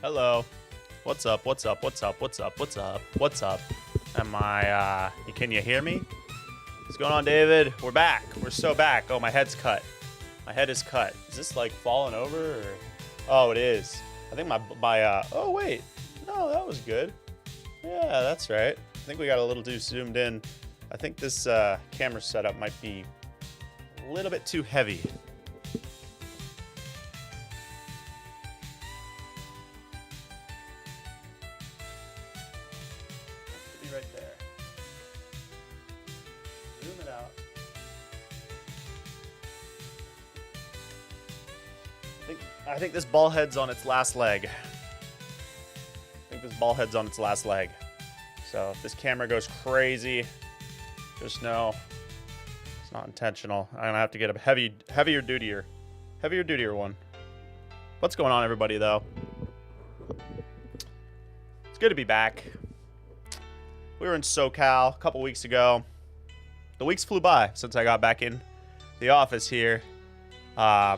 Hello. What's up? What's up? What's up? What's up? What's up? What's up? Am I, can you hear me? What's going on, David? We're back. We're so back. Oh, my head's cut. My head is cut. Is this like falling over or? Oh, it is. I think oh, wait. No, that was good. Yeah, that's right. I think we got a little too zoomed in. I think this camera setup might be a little bit too heavy. Right there. Zoom it out. I think this ball head's on its last leg. So if this camera goes crazy, just know it's not intentional. I'm gonna have to get a heavier dutier one. What's going on, everybody? Though, it's good to be back. We were in SoCal a couple weeks ago. The weeks flew by since I got back in the office here. I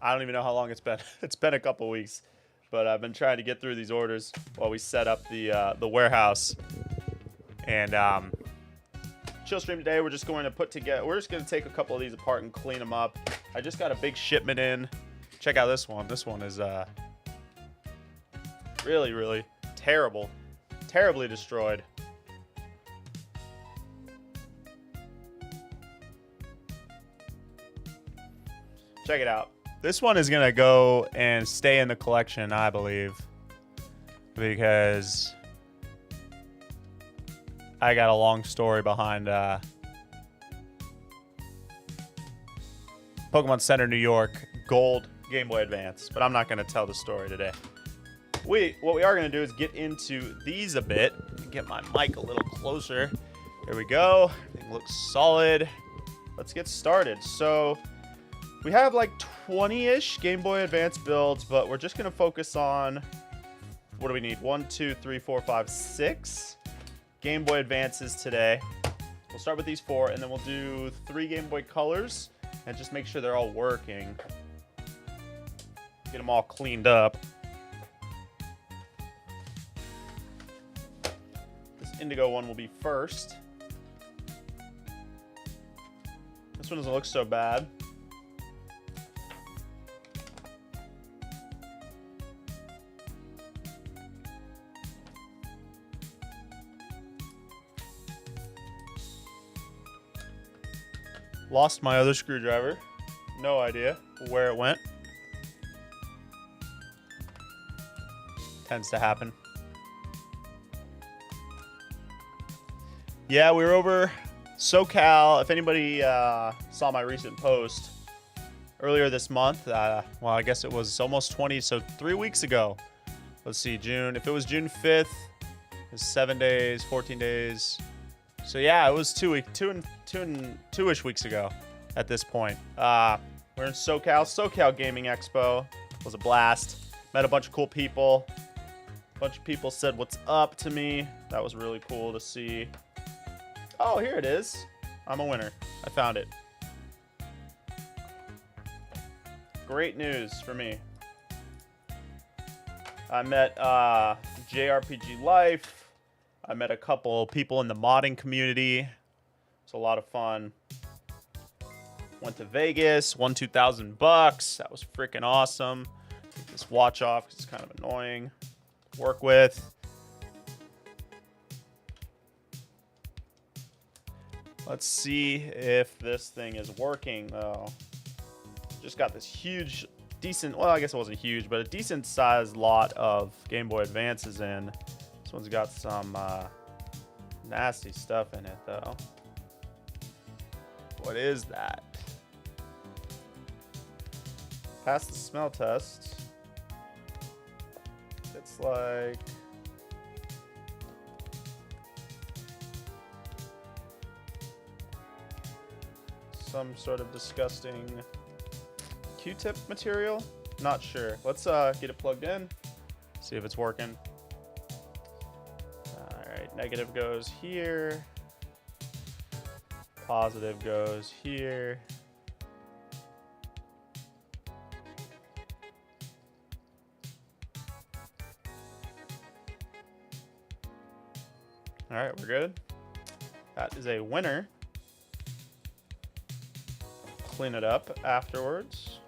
don't even know how long it's been. It's been a couple weeks, but I've been trying to get through these orders while we set up the warehouse. And chill stream today. We're just going to we're just going to take a couple of these apart and clean them up. I just got a big shipment in. Check out this one. This one is really terribly destroyed. Check it out. This one is gonna go and stay in the collection, I believe, because I got a long story behind Pokemon Center, New York, Gold Game Boy Advance, but I'm not gonna tell the story today. What we are going to do is get into these a bit. Get my mic a little closer. There we go. Everything looks solid. Let's get started. So we have like 20-ish Game Boy Advance builds, but we're just going to focus on, what do we need? 1, 2, 3, 4, 5, 6 Game Boy Advances today. We'll start with these 4, and then we'll do 3 Game Boy Colors and just make sure they're all working. Get them all cleaned up. Indigo one will be first. This one doesn't look so bad. Lost my other screwdriver. No idea where it went. Tends to happen. Yeah, we were over SoCal. If anybody saw my recent post earlier this month, well, I guess it was almost 20, so 3 weeks ago. Let's see, June. If it was June 5th, it was 7 days, 14 days. So yeah, it was 2-ish weeks ago at this point. We're in SoCal. SoCal Gaming Expo. It was a blast. Met a bunch of cool people. A bunch of people said what's up to me. That was really cool to see. Oh, here it is. I'm a winner. I found it. Great news for me. I met JRPG Life. I met a couple people in the modding community. It's a lot of fun. Went to Vegas, won $2,000. That was freaking awesome. Take this watch off because it's kind of annoying to work with. Let's see if this thing is working, though. Just got this huge, decent, well, I guess it wasn't huge, but a decent-sized lot of Game Boy Advances in. This one's got some nasty stuff in it, though. What is that? Pass the smell test. It's like... some sort of disgusting Q-tip material. Not sure. Let's get it plugged in. See if it's working. All right, negative goes here. Positive goes here. All right, we're good. That is a winner. Clean it up afterwards.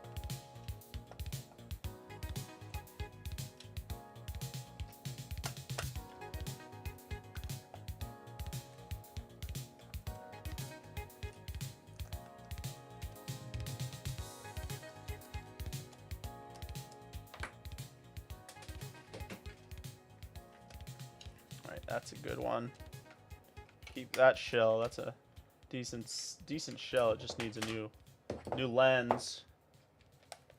All right, that's a good one. Keep that shell. That's a decent shell. It just needs a new lens.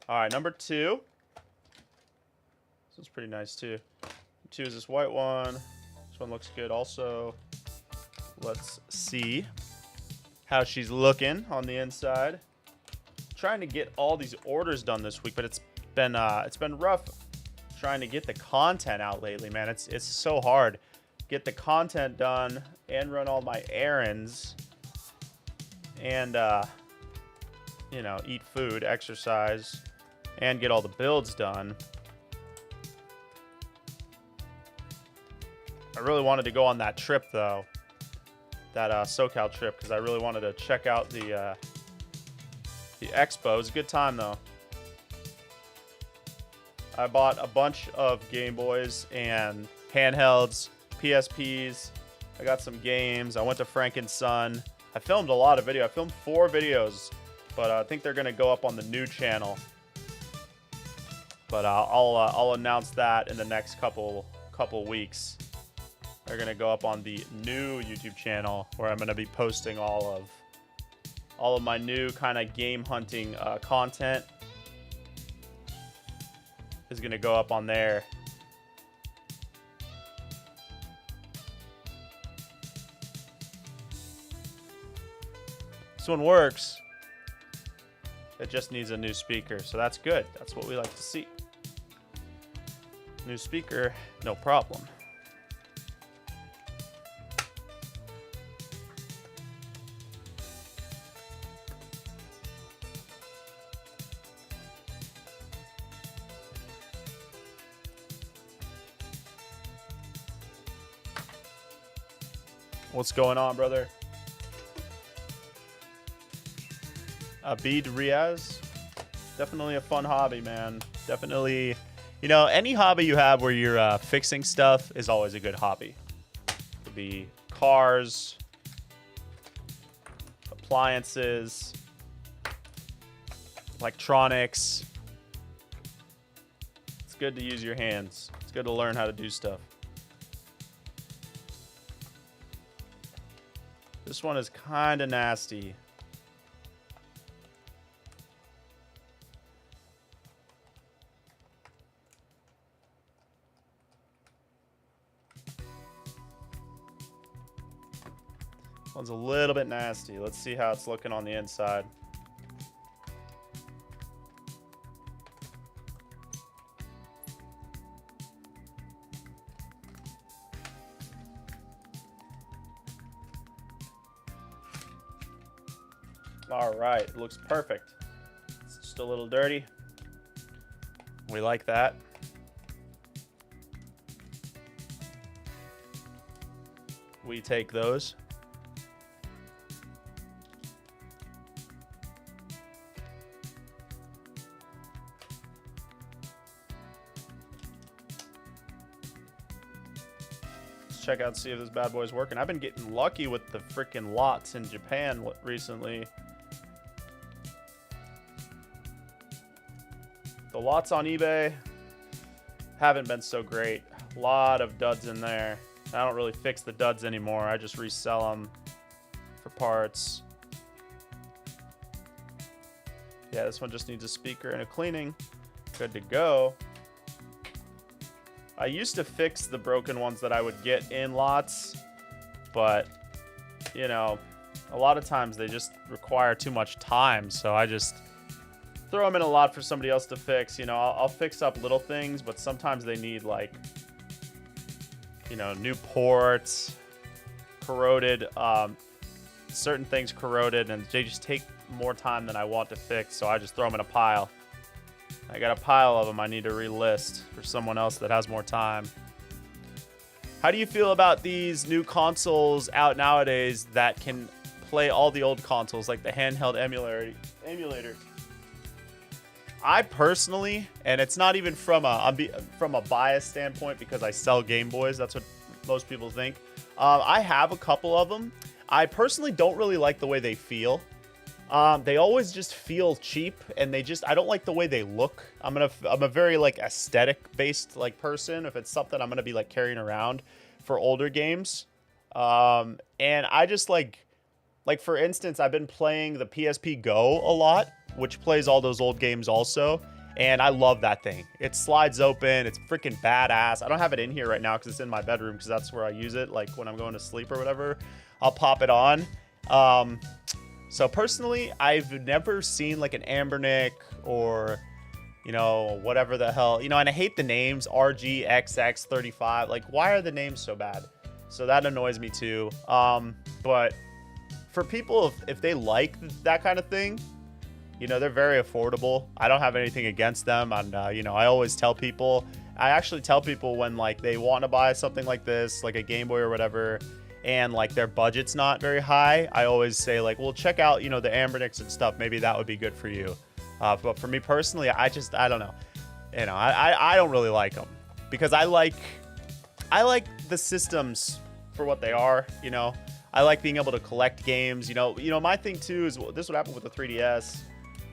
All right, number 2. This one's pretty nice too. 2 is this white one. This one looks good also. Let's see how she's looking on the inside. Trying to get all these orders done this week, but it's been rough trying to get the content out lately, man. It's so hard. Get the content done and run all my errands and you know, eat food, exercise, and get all the builds done. I really wanted to go on that trip though, that SoCal trip, because I really wanted to check out the expo. It was a good time though. I bought a bunch of Game Boys and handhelds, PSPs. I got some games. I went to Frank and Son. I filmed a lot of video. I filmed 4 videos, but I think they're gonna go up on the new channel. But I'll announce that in the next couple weeks. They're gonna go up on the new YouTube channel where I'm gonna be posting all of my new kind of game hunting content. Is gonna go up on there. This one works. It just needs a new speaker, so that's good. That's what we like to see. New speaker, no problem. What's going on, brother? Abid Riaz. Definitely a fun hobby, man. Definitely, you know, any hobby you have where you're fixing stuff is always a good hobby. It could be cars, appliances, electronics. It's good to use your hands. It's good to learn how to do stuff. This one is kind of nasty. One's a little bit nasty. Let's see how it's looking on the inside. All right, it looks perfect. It's just a little dirty. We like that. We take those. Let's check out, see if this bad boy's working. I've been getting lucky with the freaking lots in Japan recently. The lots on eBay haven't been so great. A lot of duds in there. I don't really fix the duds anymore. I just resell them for parts. Yeah, this one just needs a speaker and a cleaning. Good to go. I used to fix the broken ones that I would get in lots, but, you know, a lot of times they just require too much time, so I just throw them in a lot for somebody else to fix. You know, I'll fix up little things, but sometimes they need, like, you know, new ports, corroded, certain things corroded, and they just take more time than I want to fix, so I just throw them in a pile. I got a pile of them I need to relist for someone else that has more time. How do you feel about these new consoles out nowadays that can play all the old consoles, like the handheld emulator? I personally, and it's not even from a bias standpoint because I sell Game Boys. That's what most people think. I have a couple of them. I personally don't really like the way they feel. They always just feel cheap, and I don't like the way they look. I'm a very like aesthetic based like person. If it's something I'm gonna be like carrying around for older games, and I just like for instance, I've been playing the PSP Go a lot, which plays all those old games also, and I love that thing. It slides open. It's freaking badass. I don't have it in here right now because it's in my bedroom because that's where I use it. Like when I'm going to sleep or whatever, I'll pop it on. So personally, I've never seen like an Ambernick or, you know, whatever the hell, you know, and I hate the names RGXX35. Like, why are the names so bad? So that annoys me too. But for people, if they like that kind of thing, you know, they're very affordable. I don't have anything against them. And, you know, I always tell people, I actually tell people when like they want to buy something like this, like a Game Boy or whatever, and like their budget's not very high, I always say like, well, check out, you know, the Ambernicks and stuff. Maybe that would be good for you. But for me personally, I don't know. You know, I don't really like them because I like the systems for what they are. You know, I like being able to collect games. You know, my thing too is this would happen with the 3DS,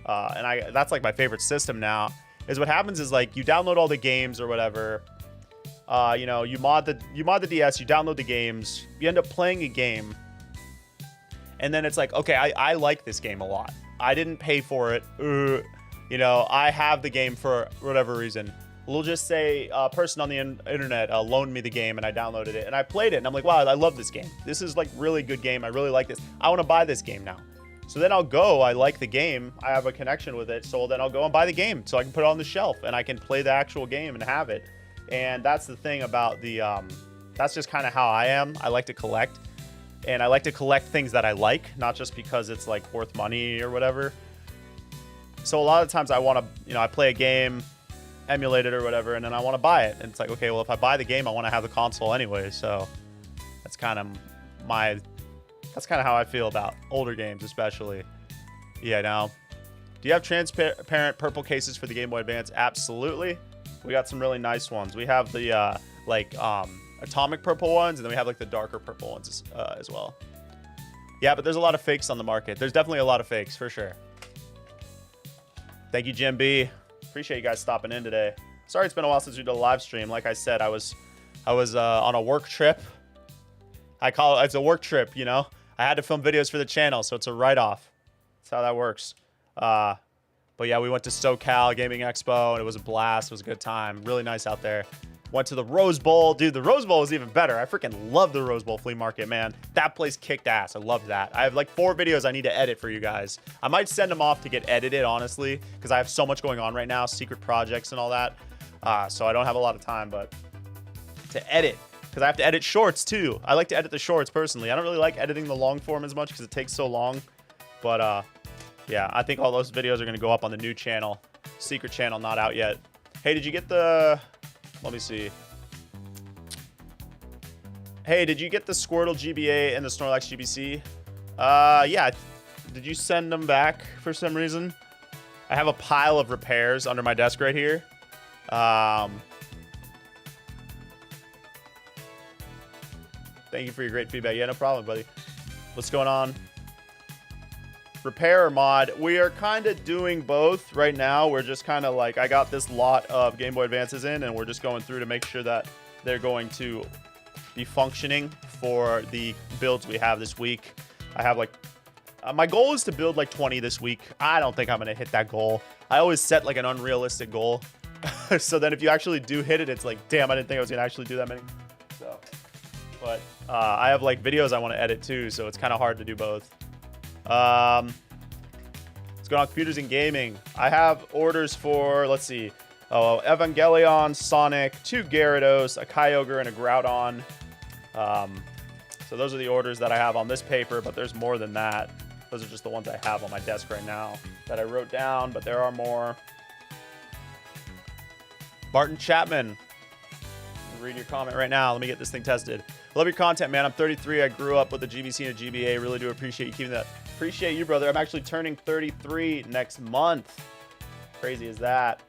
and that's like my favorite system now. Is what happens is like you download all the games or whatever. You know, you mod the DS, you download the games, you end up playing a game, and then it's like, okay, I like this game a lot. I didn't pay for it. You know, I have the game for whatever reason. We'll just say a person on the internet loaned me the game and I downloaded it and I played it and I'm like, wow, I love this game. This is like really good game. I really like this. I want to buy this game now. So then I'll go, I like the game, I have a connection with it, so then I'll go and buy the game so I can put it on the shelf and I can play the actual game and have it. And that's the thing about the, that's just kind of how I am. I like to collect, and I like to collect things that I like, not just because it's like worth money or whatever. So a lot of times I want to, you know, I play a game, emulate it or whatever, and then I want to buy it. And it's like, okay, well, if I buy the game, I want to have the console anyway. So that's kind of how I feel about older games, especially. Yeah, now, do you have transparent purple cases for the Game Boy Advance? Absolutely. We got some really nice ones. We have the atomic purple ones, and then we have like the darker purple ones as well. Yeah, but there's a lot of fakes on the market. There's definitely a lot of fakes for sure. Thank you, Jim B. Appreciate you guys stopping in today. Sorry it's been a while since we did a live stream. Like I said, I was on a work trip. It's a work trip, you know. I had to film videos for the channel, so it's a write-off. That's how that works. But yeah, we went to SoCal Gaming Expo, and it was a blast. It was a good time. Really nice out there. Went to the Rose Bowl. Dude, the Rose Bowl was even better. I freaking love the Rose Bowl flea market, man. That place kicked ass. I loved that. I have like 4 videos I need to edit for you guys. I might send them off to get edited, honestly, because I have so much going on right now, secret projects and all that. So I don't have a lot of time, but to edit, because I have to edit shorts too. I like to edit the shorts personally. I don't really like editing the long form as much because it takes so long. But yeah, I think all those videos are going to go up on the new channel. Secret channel, not out yet. Hey, did you get the... Let me see. Hey, did you get the Squirtle GBA and the Snorlax GBC? Yeah. Did you send them back for some reason? I have a pile of repairs under my desk right here. Thank you for your great feedback. Yeah, no problem, buddy. What's going on? Repair or mod? We are kind of doing both right now. We're just kind of like, I got this lot of Game Boy Advances in, and we're just going through to make sure that they're going to be functioning for the builds we have this week. I have like, my goal is to build like 20 this week. I don't think I'm going to hit that goal. I always set like an unrealistic goal. So then if you actually do hit it, it's like, damn, I didn't think I was going to actually do that many. So, but I have like videos I want to edit too, so it's kind of hard to do both. What's going on, computers and gaming? I have orders for, let's see, Evangelion, Sonic, 2 Gyarados, a Kyogre, and a Groudon. So those are the orders that I have on this paper, but there's more than that. Those are just the ones I have on my desk right now that I wrote down, but there are more. Martin Chapman. read your comment right now. Let me get this thing tested. Love your content, man. I'm 33. I grew up with a GBC and a GBA. Really do appreciate you keeping that. Appreciate you, brother. I'm actually turning 33 next month. Crazy as that.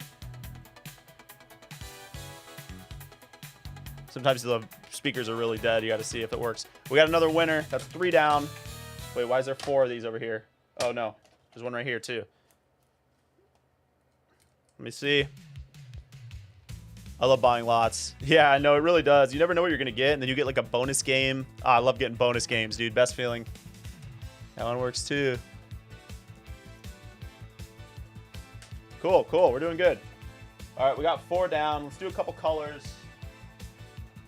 Sometimes the speakers are really dead. You got to see if it works. We got another winner. That's 3 down. Wait, why is there 4 of these over here? Oh, no. There's one right here, too. Let me see. I love buying lots. Yeah, I know. It really does. You never know what you're going to get, and then you get like a bonus game. Oh, I love getting bonus games, dude. Best feeling. That one works, too. Cool, cool. We're doing good. All right, we got 4 down. Let's do a couple colors.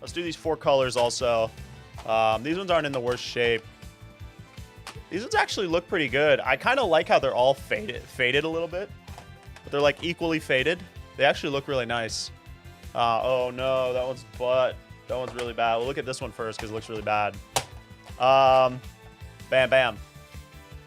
Let's do these 4 colors also. These ones aren't in the worst shape. These ones actually look pretty good. I kind of like how they're all faded a little bit. But they're like equally faded. They actually look really nice. Oh no, that one's butt. That one's really bad. We'll look at this one first because it looks really bad. Bam, bam.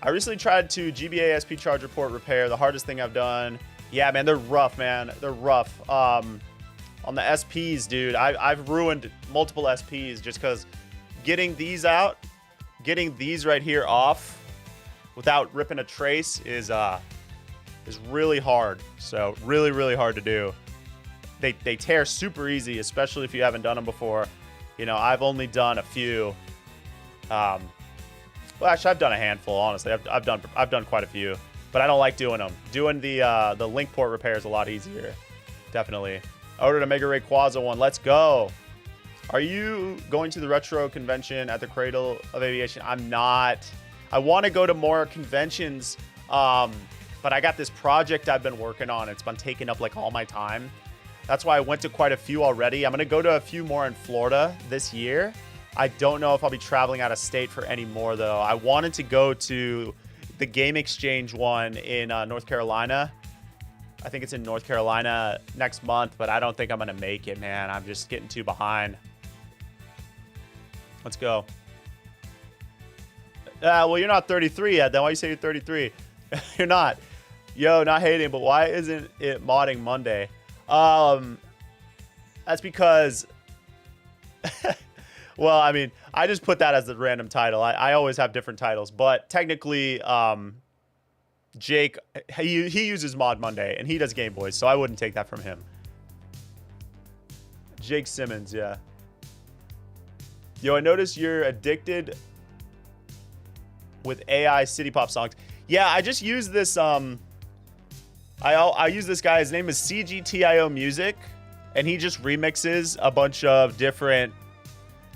I recently tried to GBA SP charger port repair. The hardest thing I've done. Yeah, man, they're rough, man. They're rough. On the SPs, dude, I've ruined multiple SPs just because getting these out, getting these right here off without ripping a trace is really hard. So really, really hard to do. They tear super easy, especially if you haven't done them before. You know, I've only done a few. Well, actually, I've done a handful. Honestly, I've done quite a few, but I don't like doing them. Doing the link port repair is a lot easier. Definitely. I ordered a Mega Ray Quasar one. Let's go. Are you going to the retro convention at the Cradle of Aviation? I'm not. I want to go to more conventions, but I got this project I've been working on. It's been taking up like all my time. That's why I went to quite a few already. I'm going to go to a few more in Florida this year. I don't know if I'll be traveling out of state for any more, though. I wanted to go to the Game Exchange one in North Carolina. I think it's in North Carolina next month, but I don't think I'm going to make it, man. I'm just getting too behind. Let's go. Well, you're not 33 yet. Then why you say you're 33? You're not. Yo, not hating, but why isn't it modding Monday? That's because... Well, I mean, I just put that as the random title. I always have different titles, but technically, Jake, he uses Mod Monday, and he does Gameboy, so I wouldn't take that from him. Jake Simmons, yeah. Yo, I noticed you're addicted with AI city pop songs. Yeah, I just use this, I use this guy. His name is CGTIO Music, and he just remixes a bunch of different...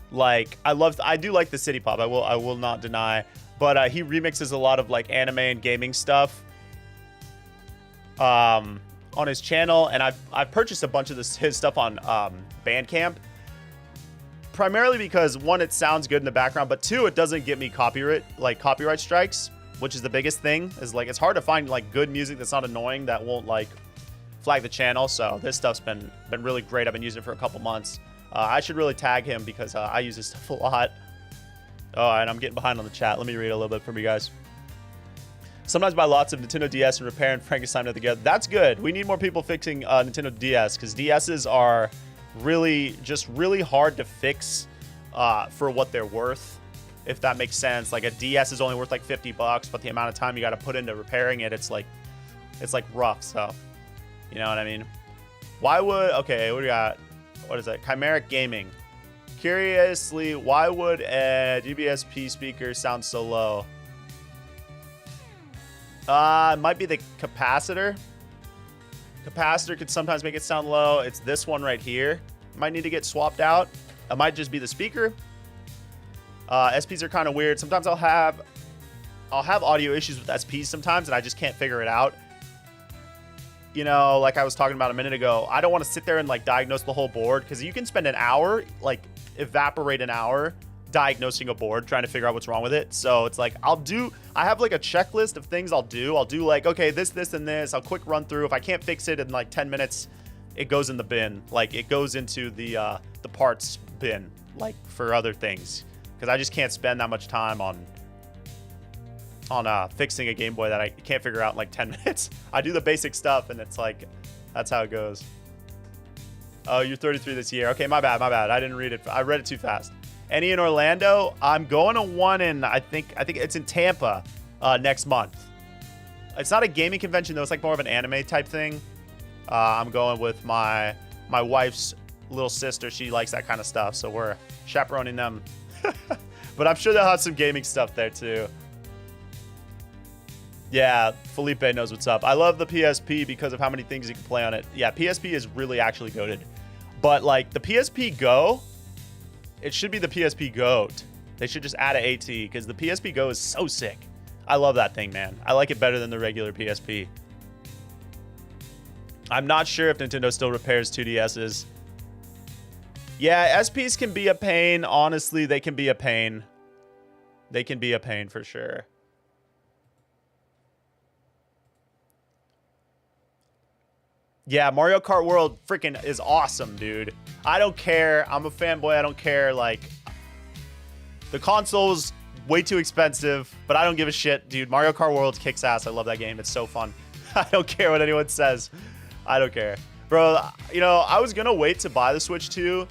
Like, I do like the city pop. I will not deny, but he remixes a lot of like anime and gaming stuff on his channel, and I've purchased a bunch of his stuff on Bandcamp, primarily because 1, it sounds good in the background, but 2, it doesn't get me copyright strikes, which is the biggest thing. Is like it's hard to find like good music that's not annoying that won't like flag the channel. So this stuff's been really great. I've been using it for a couple months. I should really tag him because I use this stuff a lot. Oh, and I'm getting behind on the chat. Let me read a little bit from you guys. Sometimes buy lots of Nintendo DS and repair and Frankenstein it together. That's good. We need more people fixing Nintendo DS because DSs are really hard to fix for what they're worth, if that makes sense. Like a DS is only worth like $50, but the amount of time you got to put into repairing it, it's like rough. So, you know what I mean? Why would... Okay, what do we got? What is that? Chimeric Gaming. Curiously, why would a GBSP speaker sound so low? It might be the capacitor. Capacitor could sometimes make it sound low. It's this one right here. Might need to get swapped out. It might just be the speaker. SPs are kind of weird. Sometimes I'll have audio issues with SPs sometimes, and I just can't figure it out. You know, like I was talking about a minute ago, I don't want to sit there and like diagnose the whole board because you can spend an hour, like evaporate an hour diagnosing a board, trying to figure out what's wrong with it. So it's like, I have like a checklist of things I'll do. I'll do like, okay, this, and this. I'll quick run through. If I can't fix it in like 10 minutes, it goes in the bin. Like it goes into the parts bin, like for other things. Because I just can't spend that much time on fixing a Game Boy that I can't figure out in like 10 minutes. I do the basic stuff, and it's like, that's how it goes. Oh, you're 33 this year. Okay, my bad. I didn't read it. I read it too fast. Any in Orlando? I'm going to one in, I think it's in Tampa next month. It's not a gaming convention, though. It's like more of an anime type thing. I'm going with my wife's little sister. She likes that kind of stuff, so we're chaperoning them. But I'm sure they'll have some gaming stuff there, too. Yeah, Felipe knows what's up. I love the PSP because of how many things you can play on it. Yeah, PSP is really actually goated. But, like, the PSP Go, it should be the PSP Goat. They should just add an AT because the PSP Go is so sick. I love that thing, man. I like it better than the regular PSP. I'm not sure if Nintendo still repairs 2DSs. Yeah, SPs can be a pain. Honestly, they can be a pain. They can be a pain for sure. Yeah, Mario Kart World freaking is awesome, dude. I don't care. I'm a fanboy. I don't care. Like, the console's way too expensive, but I don't give a shit, dude. Mario Kart World kicks ass. I love that game. It's so fun. I don't care what anyone says. I don't care. Bro, you know, I was going to wait to buy the Switch 2.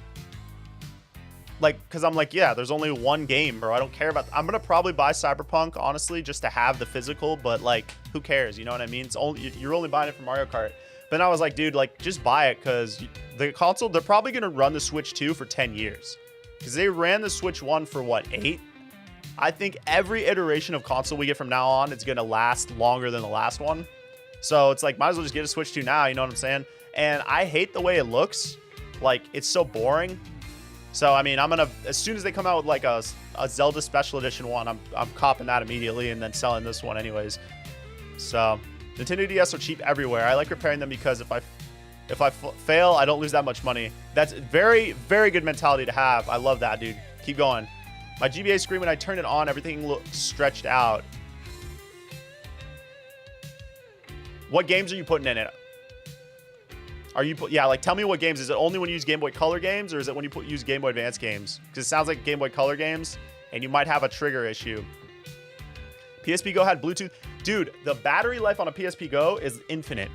Like, because I'm like, yeah, there's only one game, bro. I don't care about... I'm going to probably buy Cyberpunk, honestly, just to have the physical, but, like, who cares? You know what I mean? It's only, you're only buying it for Mario Kart. But I was like, dude, like, just buy it because the console, they're probably going to run the Switch 2 for 10 years. Because they ran the Switch 1 for, what, 8? I think every iteration of console we get from now on is going to last longer than the last one. So it's like, might as well just get a Switch 2 now, you know what I'm saying? And I hate the way it looks. Like, it's so boring. So, I mean, I'm going to, as soon as they come out with, like, a Zelda Special Edition one, I'm copping that immediately and then selling this one anyways. So... Nintendo DS are cheap everywhere. I like repairing them because if I fail, I don't lose that much money. That's very, very good mentality to have. I love that, dude. Keep going. My GBA screen, when I turn it on, everything looks stretched out. What games are you putting in it? Are you yeah, like, tell me what games. Is it only when you use Game Boy Color games, or is it when you use Game Boy Advance games? Because it sounds like Game Boy Color games, and you might have a trigger issue. PSP Go had Bluetooth. Dude, the battery life on a PSP Go is infinite.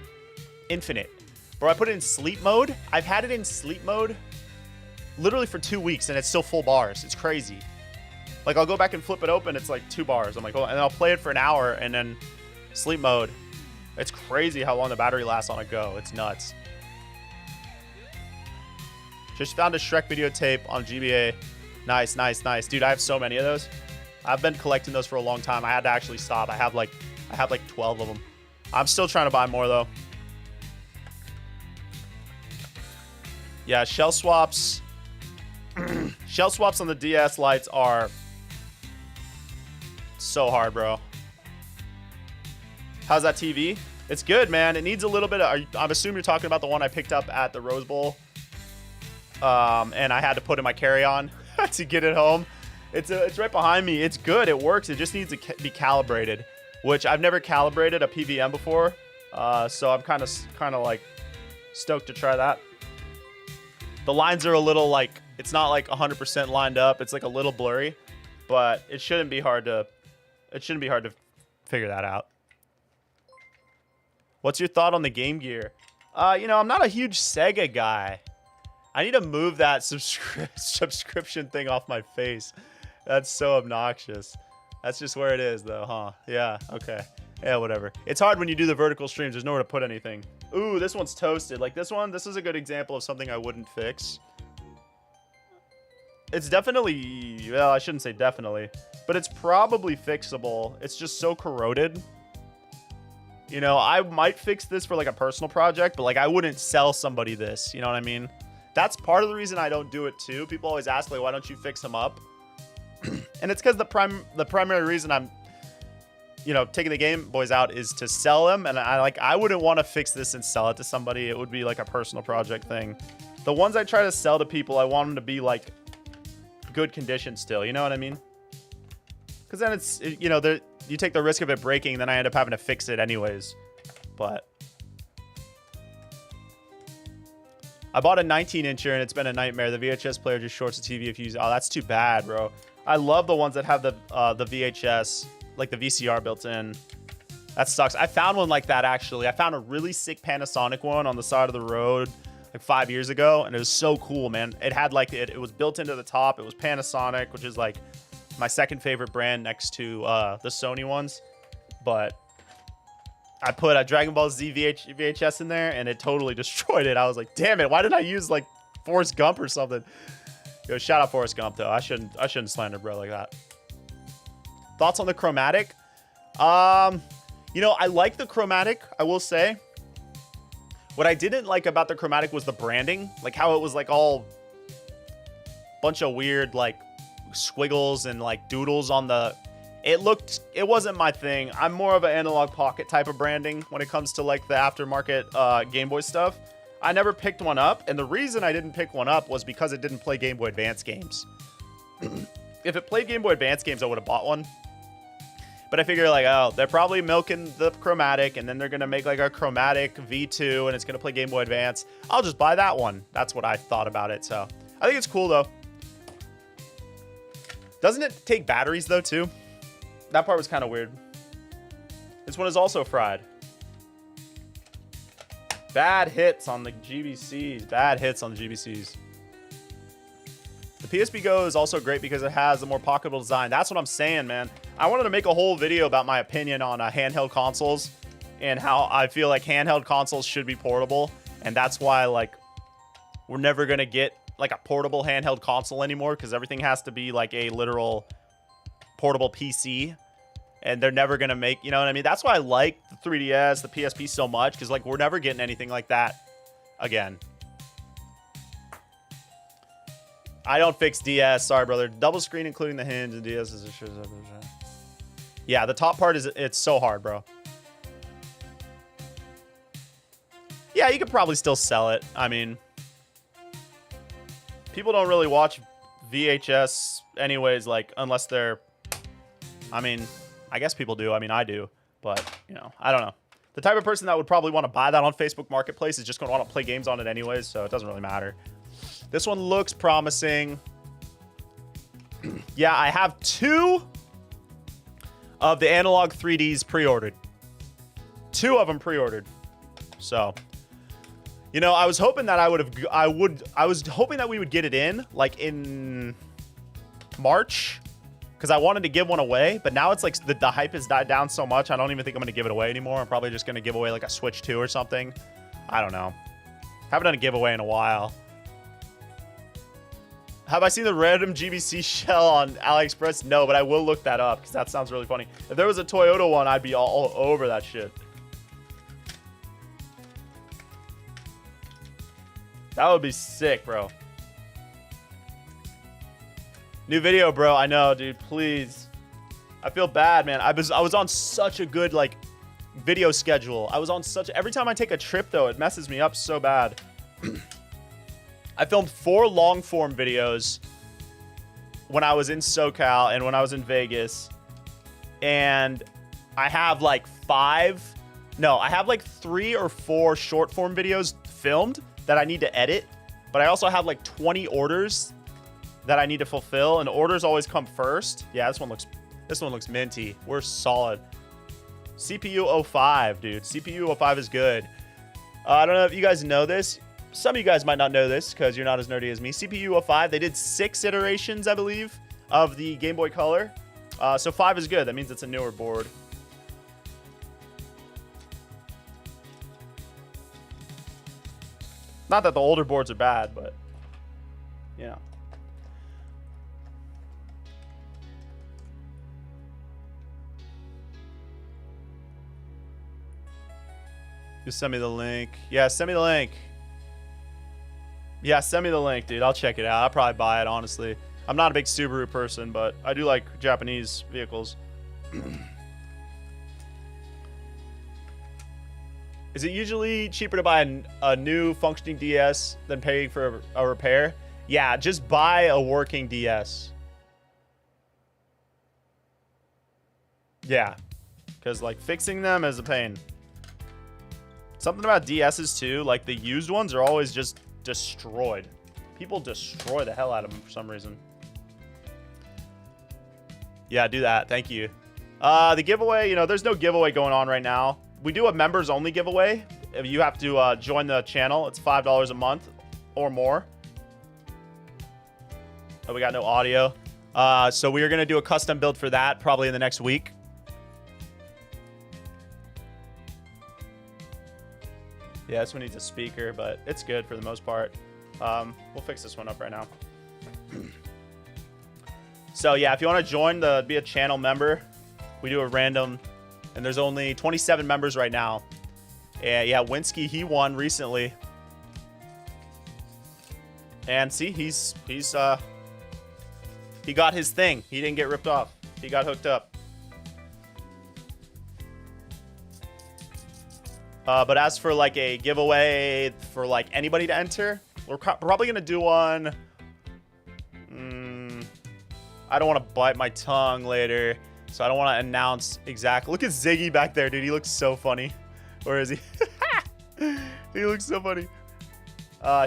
Infinite. Bro, I put it in sleep mode. I've had it in sleep mode literally for 2 weeks, and it's still full bars. It's crazy. Like, I'll go back and flip it open. It's like 2 bars. I'm like, oh, and I'll play it for an hour, and then sleep mode. It's crazy how long the battery lasts on a Go. It's nuts. Just found a Shrek videotape on GBA. Nice, nice, nice. Dude, I have so many of those. I've been collecting those for a long time. I had to actually stop. I have like 12 of them. I'm still trying to buy more though. Yeah, shell swaps. Shell swaps on the DS lights are so hard, bro. How's that TV? It's good, man. It needs a little bit of... I'm assuming you're talking about the one I picked up at the Rose Bowl. And I had to put in my carry-on to get it home. It's right behind me. It's good. It works. It just needs to be calibrated, which I've never calibrated a PVM before. So I'm kind of like stoked to try that. The lines are a little like, it's not like 100% lined up. It's like a little blurry, but it shouldn't be hard to figure that out. What's your thought on the Game Gear? You know, I'm not a huge Sega guy. I need to move that subscription thing off my face. That's so obnoxious. That's just where it is, though, huh? Yeah, okay. Yeah, whatever. It's hard when you do the vertical streams. There's nowhere to put anything. Ooh, this one's toasted. Like this one, this is a good example of something I wouldn't fix. It's definitely, well, I shouldn't say definitely, but it's probably fixable. It's just so corroded. You know, I might fix this for like a personal project, but like I wouldn't sell somebody this. You know what I mean? That's part of the reason I don't do it too. People always ask, like, why don't you fix them up? And it's because the primary reason I'm, you know, taking the Game Boys out is to sell them. And I wouldn't want to fix this and sell it to somebody. It would be like a personal project thing. The ones I try to sell to people, I want them to be like good condition still. You know what I mean? Because then it's, you know, you take the risk of it breaking, then I end up having to fix it anyways. But I bought a 19-incher and it's been a nightmare. The VHS player just shorts the TV if you use. Oh, that's too bad, bro. I love the ones that have the VHS, like the VCR built in. That sucks. I found one like that, actually. I found a really sick Panasonic one on the side of the road like 5 years ago, and it was so cool, man. It had like it was built into the top. It was Panasonic, which is like my second favorite brand next to the Sony ones. But I put a Dragon Ball Z VHS in there, and it totally destroyed it. I was like, damn it, why did I use like Forrest Gump or something? Yo, shout out Forrest Gump though. I shouldn't slander bro like that. Thoughts on the chromatic? You know, I like the chromatic, I will say. What I didn't like about the chromatic was the branding, like how it was like all bunch of weird like squiggles and like doodles on the. It wasn't my thing. I'm more of an analog pocket type of branding when it comes to like the aftermarket Game Boy stuff. I never picked one up, and the reason I didn't pick one up was because it didn't play Game Boy Advance games. If it played Game Boy Advance games, I would have bought one. But I figure like, oh, they're probably milking the chromatic, and then they're gonna make like a chromatic V2, and it's gonna play Game Boy Advance. I'll just buy that one. That's what I thought about it. So I think it's cool though. Doesn't it take batteries though too? That part was kind of weird. This one is also fried. Bad hits on the GBCs. Bad hits on the GBCs. The PSP Go is also great because it has a more pocketable design. That's what I'm saying, man. I wanted to make a whole video about my opinion on handheld consoles and how I feel like handheld consoles should be portable. And that's why, like, we're never going to get, like, a portable handheld console anymore because everything has to be, like, a literal portable PC. And they're never going to make, you know what I mean? That's why I like the 3DS, the PSP so much because, like, we're never getting anything like that again. I don't fix DS. Sorry, brother. Double screen, including the hinge, and DS is a sure. Yeah, the top part it's so hard, bro. Yeah, you could probably still sell it. I mean, people don't really watch VHS anyways, like, unless they're, I mean, I guess people do. I mean, I do. But, you know, I don't know. The type of person that would probably want to buy that on Facebook Marketplace is just going to want to play games on it anyways, so it doesn't really matter. This one looks promising. Yeah, I have 2 of the analog 3Ds pre-ordered. 2 of them pre-ordered. So, you know, I was hoping that I was hoping that we would get it in like in March because I wanted to give one away, but now it's like the hype has died down so much. I don't even think I'm going to give it away anymore. I'm probably just going to give away like a Switch 2 or something. I don't know. Haven't done a giveaway in a while. Have I seen the random GBC shell on AliExpress? No, but I will look that up because that sounds really funny. If there was a Toyota one, I'd be all over that shit. That would be sick, bro. New video, bro. I know, dude. Please. I feel bad, man. I was on such a good, like, video schedule. I was on such... Every time I take a trip, though, it messes me up so bad. I filmed 4 long-form videos when I was in SoCal and when I was in Vegas. And I have like 3 or 4 short-form videos filmed that I need to edit. But I also have like 20 orders that I need to fulfill. And orders always come first. Yeah, this one looks minty. We're solid. CPU 05, dude. CPU 05 is good. I don't know if you guys know this. Some of you guys might not know this because you're not as nerdy as me. CPU 05, they did 6 iterations, I believe, of the Game Boy Color. So 5 is good. That means it's a newer board. Not that the older boards are bad, but, you know. Just send me the link. Yeah, send me the link. Yeah, send me the link, dude. I'll check it out. I'll probably buy it, honestly. I'm not a big Subaru person, but I do like Japanese vehicles. Is it usually cheaper to buy a new functioning DS than paying for a repair? Yeah, just buy a working DS. Yeah, because like fixing them is a pain. Something about DSs too, like the used ones are always just destroyed. People destroy the hell out of them for some reason. Yeah, do that. Thank you. The giveaway, you know, there's no giveaway going on right now. We do a members only giveaway You have to join the channel. It's $5 a month or more. Oh, we got no audio. So we are going to do a custom build for that probably in the next week. Yeah, this one needs a speaker, but it's good for the most part. We'll fix this one up right now. So yeah, if you want to join be a channel member, we do a random, and there's only 27 members right now. And yeah, Winsky, he won recently. And see, he got his thing. He didn't get ripped off. He got hooked up. But as for like a giveaway for like anybody to enter, we're probably gonna do one. I don't want to bite my tongue later, so I don't want to announce exactly. Look at Ziggy back there, dude. He looks so funny. Where is he? He looks so funny.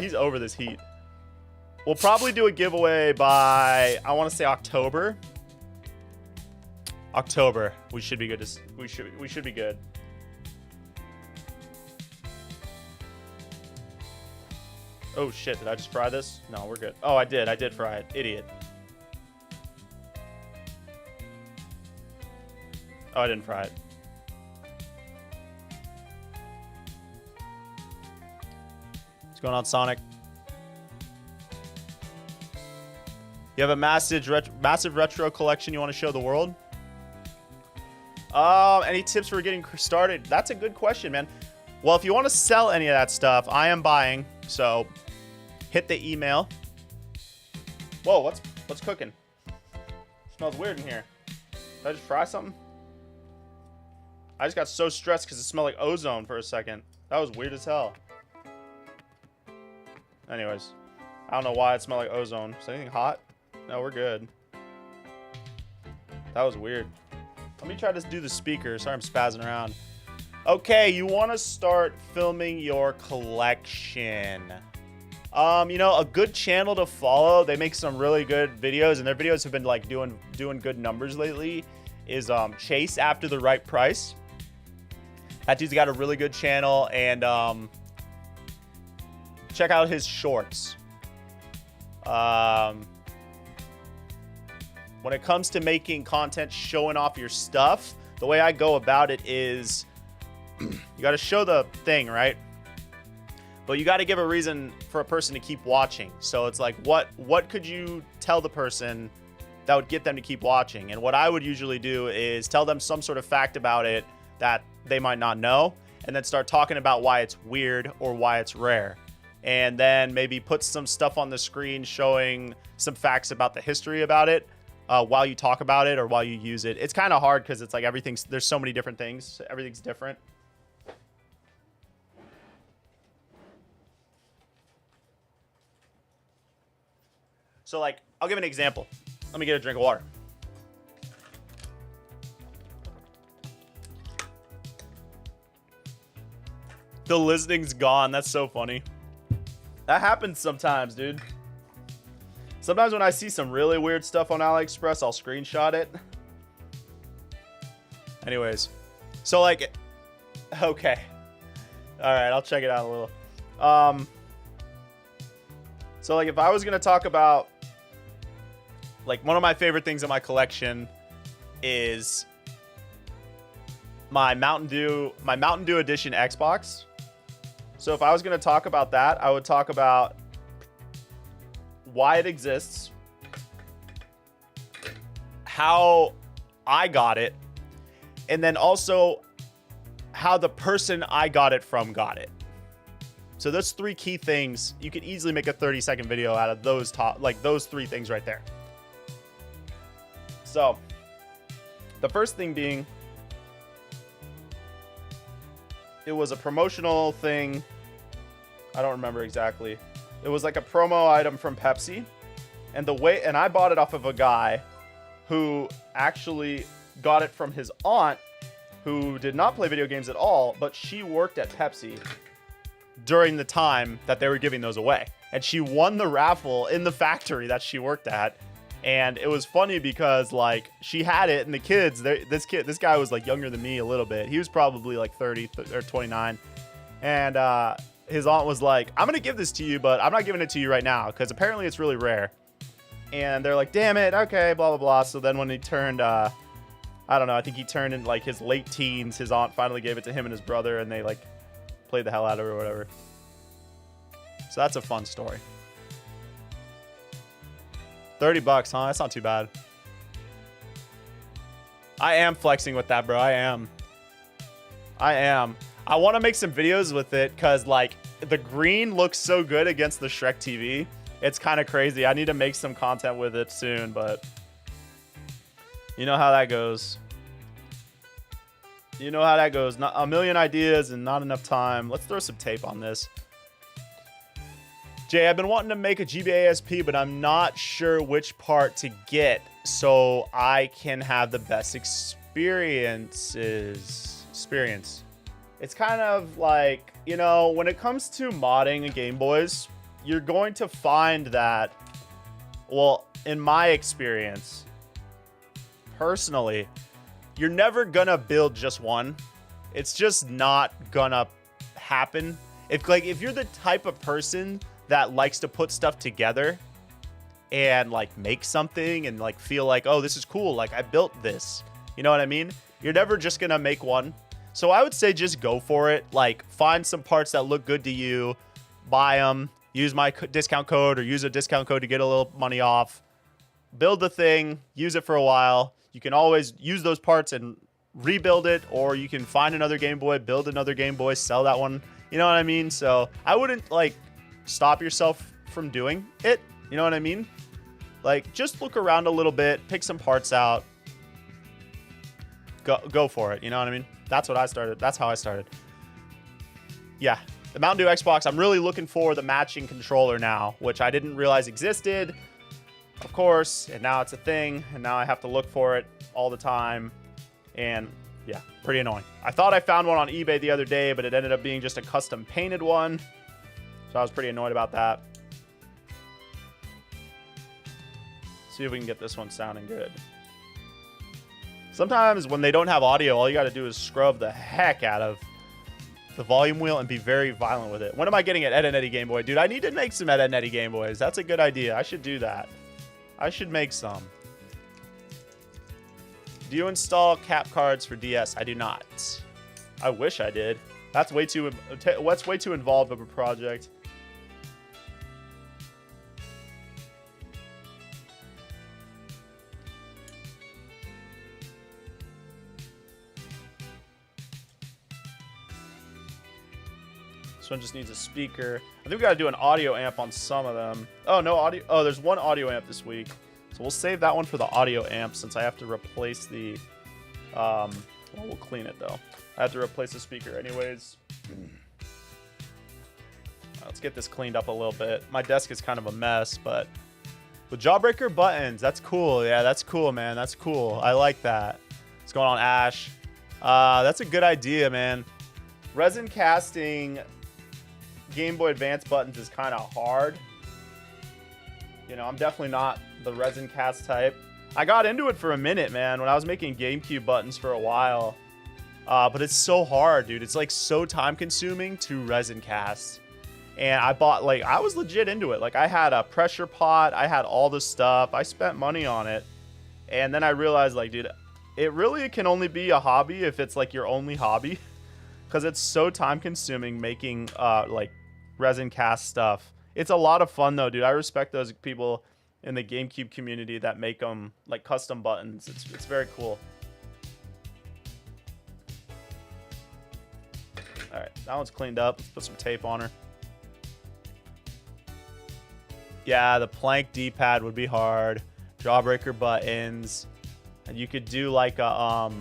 He's over this heat. We'll probably do a giveaway by, I want to say October. October. We should be good. We should be good. Oh shit, did I just fry this? No, we're good. Oh, I did fry it. Idiot. Oh, I didn't fry it. What's going on, Sonic? You have a massive retro collection you want to show the world? Any tips for getting started? That's a good question, man. Well, if you want to sell any of that stuff, I am buying. So hit the email. Whoa, what's cooking? Smells weird in here. Did I just fry something? I just got so stressed because it smelled like ozone for a second. That was weird as hell. Anyways, I don't know why it smelled like ozone. Is anything hot? No, we're good. That was weird. Let me try to do the speaker. Sorry, I'm spazzing around. Okay, you want to start filming your collection. You know, a good channel to follow. They make some really good videos, and their videos have been like doing good numbers lately. Is Chase After the Right Price. That dude's got a really good channel, and check out his shorts. When it comes to making content, showing off your stuff, the way I go about it is you got to show the thing, right? But you got to give a reason for a person to keep watching. So it's like, what could you tell the person that would get them to keep watching? And what I would usually do is tell them some sort of fact about it that they might not know, and then start talking about why it's weird or why it's rare. And then maybe put some stuff on the screen showing some facts about the history about it while you talk about it or while you use it. It's kind of hard because it's like there's so many different things. Everything's different. So like, I'll give an example. Let me get a drink of water. The listening's gone. That's so funny. That happens sometimes, dude. Sometimes when I see some really weird stuff on AliExpress, I'll screenshot it. Anyways. So like, okay. All right, I'll check it out a little. So like if I was going to talk about, like one of my favorite things in my collection is my Mountain Dew Edition Xbox. So if I was going to talk about that, I would talk about why it exists, how I got it, and then also how the person I got it from got it. So those three key things, you could easily make a 30-second video out of those those three things right there. So the first thing being, it was a promotional thing. I don't remember exactly. It was like a promo item from Pepsi. And I bought it off of a guy who actually got it from his aunt, who did not play video games at all, but she worked at Pepsi during the time that they were giving those away. And she won the raffle in the factory that she worked at. And it was funny because like she had it, and the kids, this guy was like younger than me a little bit. He was probably like 30 or 29. And his aunt was like, I'm going to give this to you, but I'm not giving it to you right now because apparently it's really rare. And they're like, damn it, okay, blah, blah, blah. So then when he turned, I don't know, I think he turned in like his late teens, his aunt finally gave it to him and his brother, and they like played the hell out of it or whatever. So that's a fun story. $30, huh? That's not too bad. I am flexing with that, bro. I am. I want to make some videos with it because, like, the green looks so good against the Shrek TV. It's kind of crazy. I need to make some content with it soon, but you know how that goes. You know how that goes. Not a million ideas and not enough time. Let's throw some tape on this. Jay, I've been wanting to make a GBA ASP, but I'm not sure which part to get so I can have the best experience. It's kind of like, you know, when it comes to modding Game Boys, you're going to find that, well, in my experience, personally, you're never gonna build just one. It's just not gonna happen. If you're the type of person that likes to put stuff together and like make something and like feel like, oh, this is cool, like I built this, you know what I mean? You're never just gonna make one. So I would say just go for it. Like, find some parts that look good to you, buy them, use my discount code or use a discount code to get a little money off, build the thing, use it for a while. You can always use those parts and rebuild it, or you can find another Game Boy, build another Game Boy, sell that one. You know what I mean? So I wouldn't like stop yourself from doing it. You know what I mean? Like, just look around a little bit, pick some parts out, go for it. You know what I mean? That's what I started. That's how I started. Yeah. The Mountain Dew Xbox, I'm really looking for the matching controller now, which I didn't realize existed, of course, and now it's a thing, and now I have to look for it all the time, and yeah, pretty annoying. I thought I found one on eBay the other day, but it ended up being just a custom painted one, so I was pretty annoyed about that. See if we can get this one sounding good. Sometimes when they don't have audio, all you got to do is scrub the heck out of the volume wheel and be very violent with it. When am I getting an Ed and Eddie Game Boy? Dude, I need to make some Ed and Eddie Game Boys. That's a good idea. I should do that. I should make some. Do you install cap cards for DS? I do not. I wish I did. That's way too involved of a project. This one just needs a speaker. I think we got to do an audio amp on some of them. Oh, no audio. Oh, there's one audio amp this week. So we'll save that one for the audio amp since I have to replace the... well, we'll clean it, though. I have to replace the speaker anyways. Let's get this cleaned up a little bit. My desk is kind of a mess, but... with Jawbreaker buttons, that's cool. Yeah, that's cool, man. That's cool. I like that. What's going on, Ash? That's a good idea, man. Resin casting Game Boy Advance buttons is kind of hard. You know, I'm definitely not the resin cast type. I got into it for a minute, man, when I was making GameCube buttons for a while. But it's so hard, dude. It's like so time consuming to resin cast. And I bought, like, I was legit into it. Like, I had a pressure pot. I had all this stuff. I spent money on it. And then I realized, like, dude, it really can only be a hobby if it's, like, your only hobby. Because it's so time consuming making, like, resin cast stuff. It's a lot of fun, though, dude. I respect those people in the GameCube community that make them, like, custom buttons. It's very cool. All right, that one's cleaned up. Let's put some tape on her. Yeah, the plank D-pad would be hard. Jawbreaker buttons. And you could do, like, a,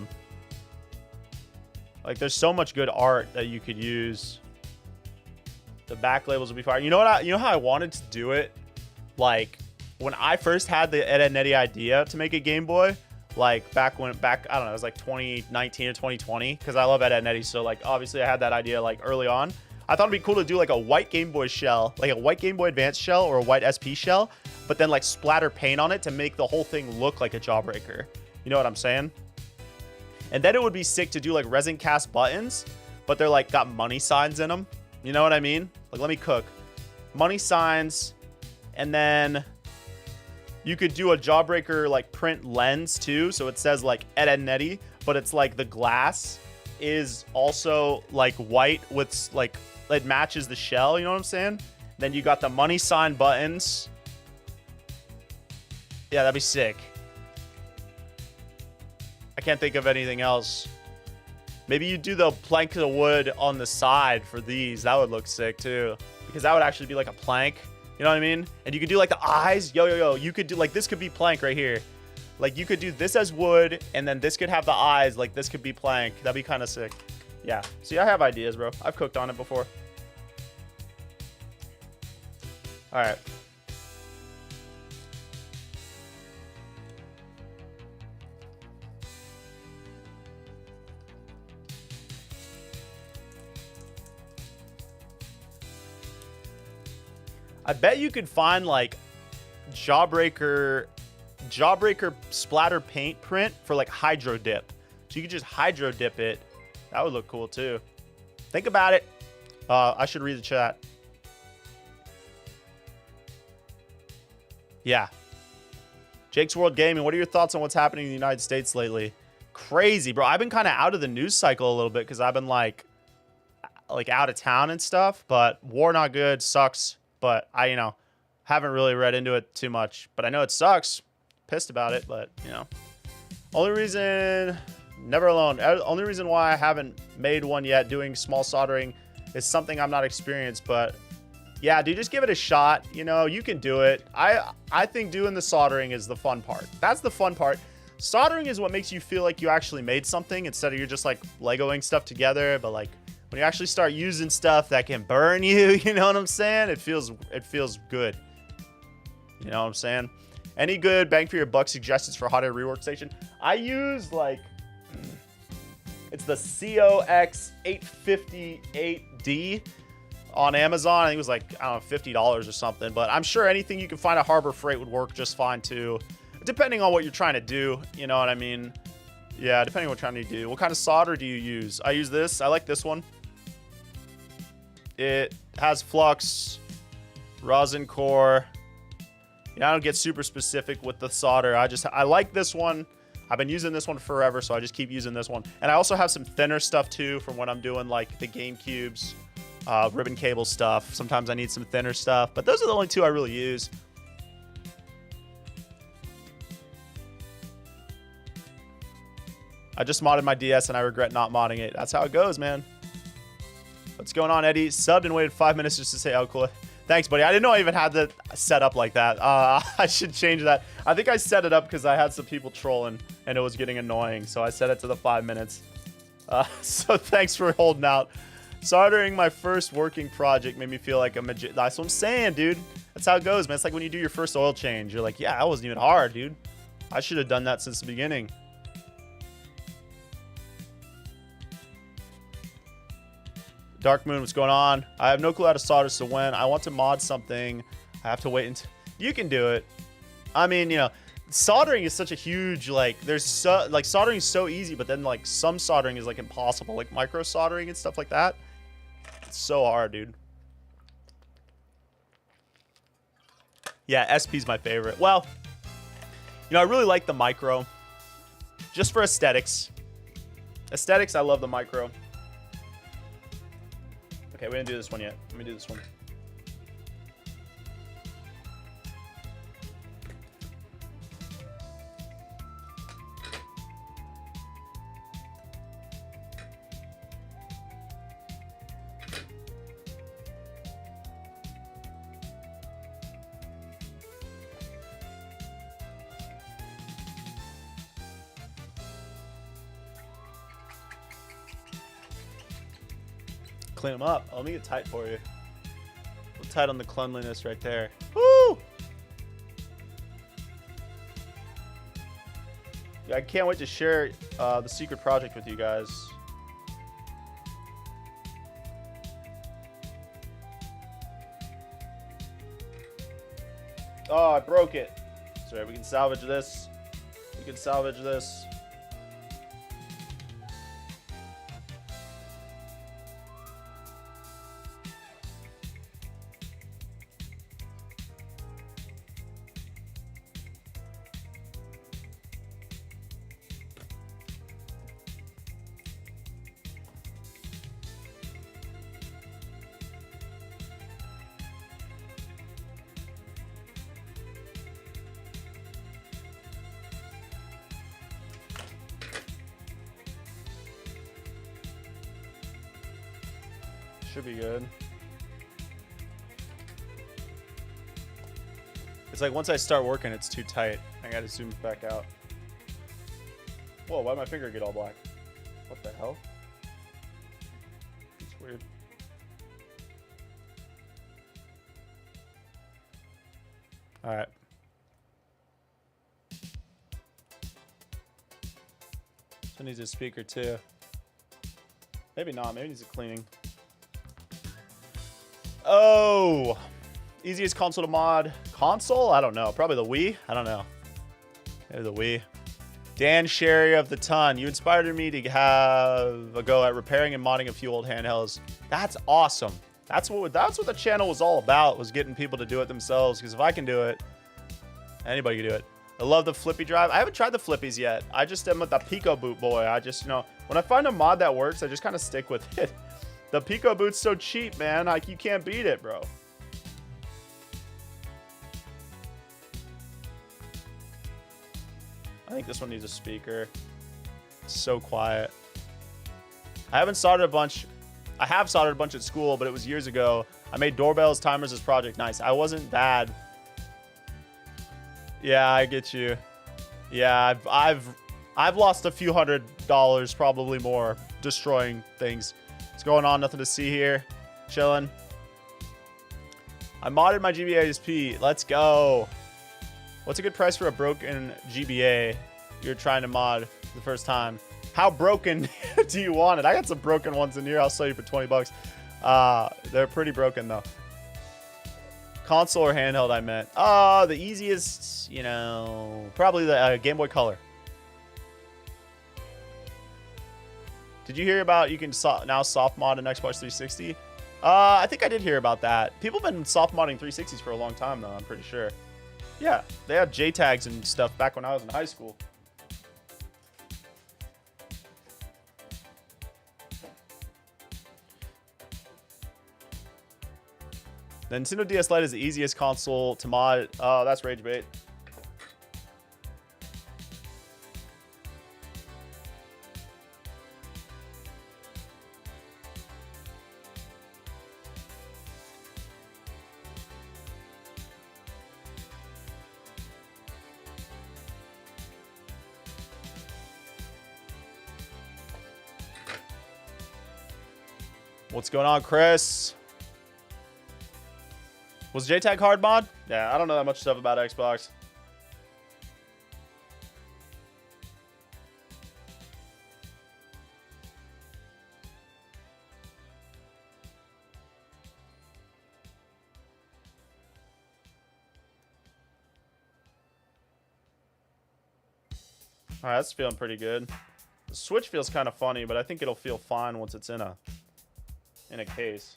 like, there's so much good art that you could use. The back labels would be fire. You know what? You know how I wanted to do it? Like, when I first had the Ed and Eddie idea to make a Game Boy, like, I don't know, it was like 2019 or 2020, because I love Ed and Eddie, so, like, obviously I had that idea, like, early on. I thought it'd be cool to do, like, a white Game Boy shell, like a white Game Boy Advance shell or a white SP shell, but then, like, splatter paint on it to make the whole thing look like a Jawbreaker. You know what I'm saying? And then it would be sick to do, like, resin cast buttons, but they're like got money signs in them. You know what I mean? Like, let me cook. Money signs, and then you could do a Jawbreaker like print lens too. So it says like Ed, Ed and Eddie, but it's like the glass is also like white with like, it matches the shell. You know what I'm saying? Then you got the money sign buttons. Yeah, that'd be sick. I can't think of anything else. Maybe you do the plank of wood on the side for these. That would look sick too, because that would actually be like a plank. You know what I mean? And you could do like the eyes. Yo. You could do like, this could be plank right here. Like you could do this as wood, and then this could have the eyes. Like this could be plank. That'd be kind of sick. Yeah. See, I have ideas, bro. I've cooked on it before. All right. I bet you could find like Jawbreaker splatter paint print for like hydro dip. So you could just hydro dip it. That would look cool too. Think about it. I should read the chat. Yeah. Jake's World Gaming, what are your thoughts on what's happening in the United States lately? Crazy, bro. I've been kind of out of the news cycle a little bit because I've been like out of town and stuff, but war not good, sucks. But I, haven't really read into it too much. But I know it sucks. Pissed about it, but, Only reason, never alone. Only reason why I haven't made one yet doing small soldering is something I'm not experienced. But, yeah, dude, just give it a shot. You can do it. I think doing the soldering is the fun part. That's the fun part. Soldering is what makes you feel like you actually made something instead of you're just, like, Legoing stuff together. But, like, when you actually start using stuff that can burn you, you know what I'm saying? It feels good. You know what I'm saying? Any good bang for your buck suggestions for hot air rework station? I use like, it's the COX 858D on Amazon. I think it was like, I don't know, $50 or something. But I'm sure anything you can find at Harbor Freight would work just fine too. Depending on what you're trying to do, you know what I mean? Yeah, depending on what you're trying to do. What kind of solder do you use? I use this. I like this one. It has flux, rosin core. Yeah, I don't get super specific with the solder. I like this one. I've been using this one forever, so I just keep using this one. And I also have some thinner stuff too from when I'm doing like the GameCubes, ribbon cable stuff. Sometimes I need some thinner stuff, but those are the only two I really use. I just modded my DS and I regret not modding it. That's how it goes, man. What's going on, Eddie? Subbed and waited 5 minutes just to say how cool. Thanks, buddy. I didn't know I even had that set up like that. I should change that. I think I set it up because I had some people trolling and it was getting annoying. So I set it to the 5 minutes. So thanks for holding out. Soldering my first working project made me feel like a magician. That's what I'm saying, dude. That's how it goes, man. It's like when you do your first oil change. You're like, yeah, that wasn't even hard, dude. I should have done that since the beginning. Dark Moon, what's going on? I have no clue how to solder, so when I want to mod something, I have to wait until... You can do it. I mean, soldering is such a huge, like, soldering is so easy, but then, like, some soldering is, like, impossible. Like, micro soldering and stuff like that. It's so hard, dude. Yeah, SP's my favorite. Well, I really like the micro. Just for aesthetics. Aesthetics, I love the micro. Okay, we didn't do this one yet. Let me do this one. Clean them up. Oh, let me get tight for you. We'll tight on the cleanliness right there. Woo! Yeah, I can't wait to share the secret project with you guys. Oh, I broke it. Sorry, we can salvage this. We can salvage this. Should be good. It's like once I start working, it's too tight. I gotta zoom it back out. Whoa, why'd my finger get all black? What the hell? It's weird. Alright. So it needs a speaker too. Maybe not, maybe it needs a cleaning. Oh! Easiest console to mod. Console? I don't know. Probably the Wii? I don't know. Maybe the Wii. Dan Sherry of the Ton. You inspired me to have a go at repairing and modding a few old handhelds. That's awesome. That's what the channel was all about, was getting people to do it themselves. Because if I can do it, anybody can do it. I love the flippy drive. I haven't tried the flippies yet. I just am with the Pico Boot boy. I just, you know, when I find a mod that works, I just kind of stick with it. The Pico Boot's so cheap, man. Like, you can't beat it, bro. I think this one needs a speaker. It's so quiet. I haven't soldered a bunch. I have soldered a bunch at school, but it was years ago. I made doorbells, timers as project. Nice. I wasn't bad. Yeah, I get you. Yeah, I've lost a few $100s, probably more, destroying things. What's going on? Nothing to see here. Chilling. I modded my GBA ISP. Let's go. What's a good price for a broken GBA you're trying to mod for the first time? How broken do you want it? I got some broken ones in here. I'll sell you for 20 bucks. They're pretty broken though. Console or handheld, I meant. The easiest, you know, probably the Game Boy Color. Did you hear about you can now soft mod an Xbox 360? I think I did hear about that. People have been soft modding 360s for a long time though, I'm pretty sure. Yeah, they had JTAGs and stuff back when I was in high school. The Nintendo DS Lite is the easiest console to mod. Oh, that's rage bait. What's going on, Chris? Was JTAG hard mod? Yeah, I don't know that much stuff about Xbox. All right, that's feeling pretty good. The Switch feels kind of funny, but I think it'll feel fine once it's in a case.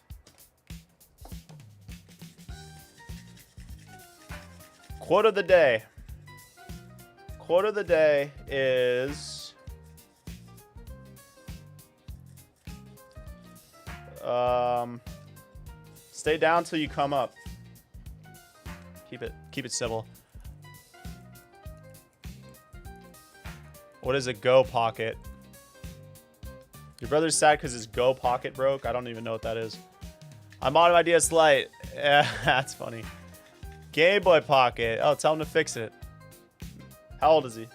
Quote of the day. Quote of the day is stay down till you come up. Keep it civil. What is a Go Pocket? Your brother's sad because his Go Pocket broke. I don't even know what that is. I'm on my DS Lite. Yeah, that's funny. Game Boy Pocket. Oh, tell him to fix it. How old is he?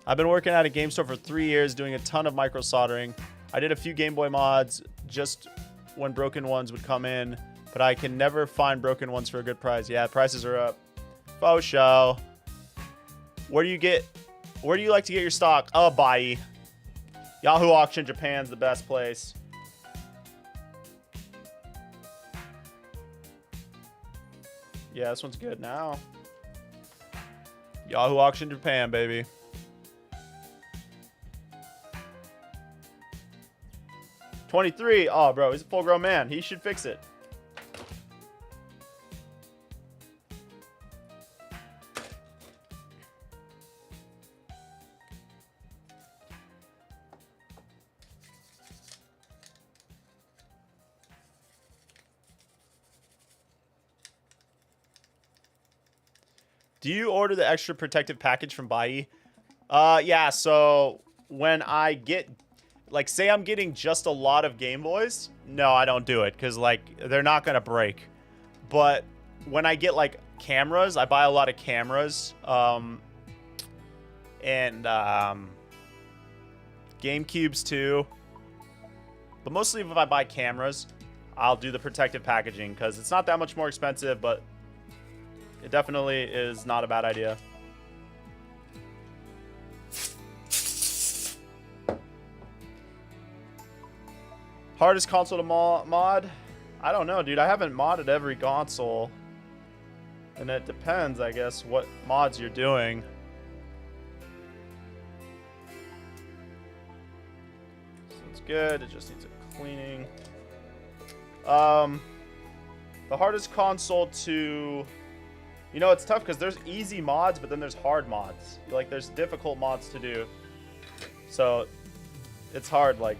I've been working at a game store for 3 years doing a ton of micro soldering. I did a few Game Boy mods just when broken ones would come in, but I can never find broken ones for a good price. Yeah, prices are up. Faux show. Where do you like to get your stock? Oh, Bai. Yahoo Auction Japan's the best place. Yeah, this one's good now. Yahoo Auction Japan, baby. $23. Oh, bro, he's a full-grown man. He should fix it. Do you order the extra protective package from Bai? Yeah, so when I get, like, say I'm getting just a lot of Game Boys, no, I don't do it, because, like, they're not going to break. But when I get, like, cameras, I buy a lot of cameras, and GameCubes too. But mostly if I buy cameras, I'll do the protective packaging, because it's not that much more expensive, but it definitely is not a bad idea. Hardest console to mod? I don't know, dude. I haven't modded every console. And it depends, I guess, what mods you're doing. So it's good. It just needs a cleaning. The hardest console to... You know, it's tough because there's easy mods, but then there's hard mods. Like, there's difficult mods to do. So, it's hard, like...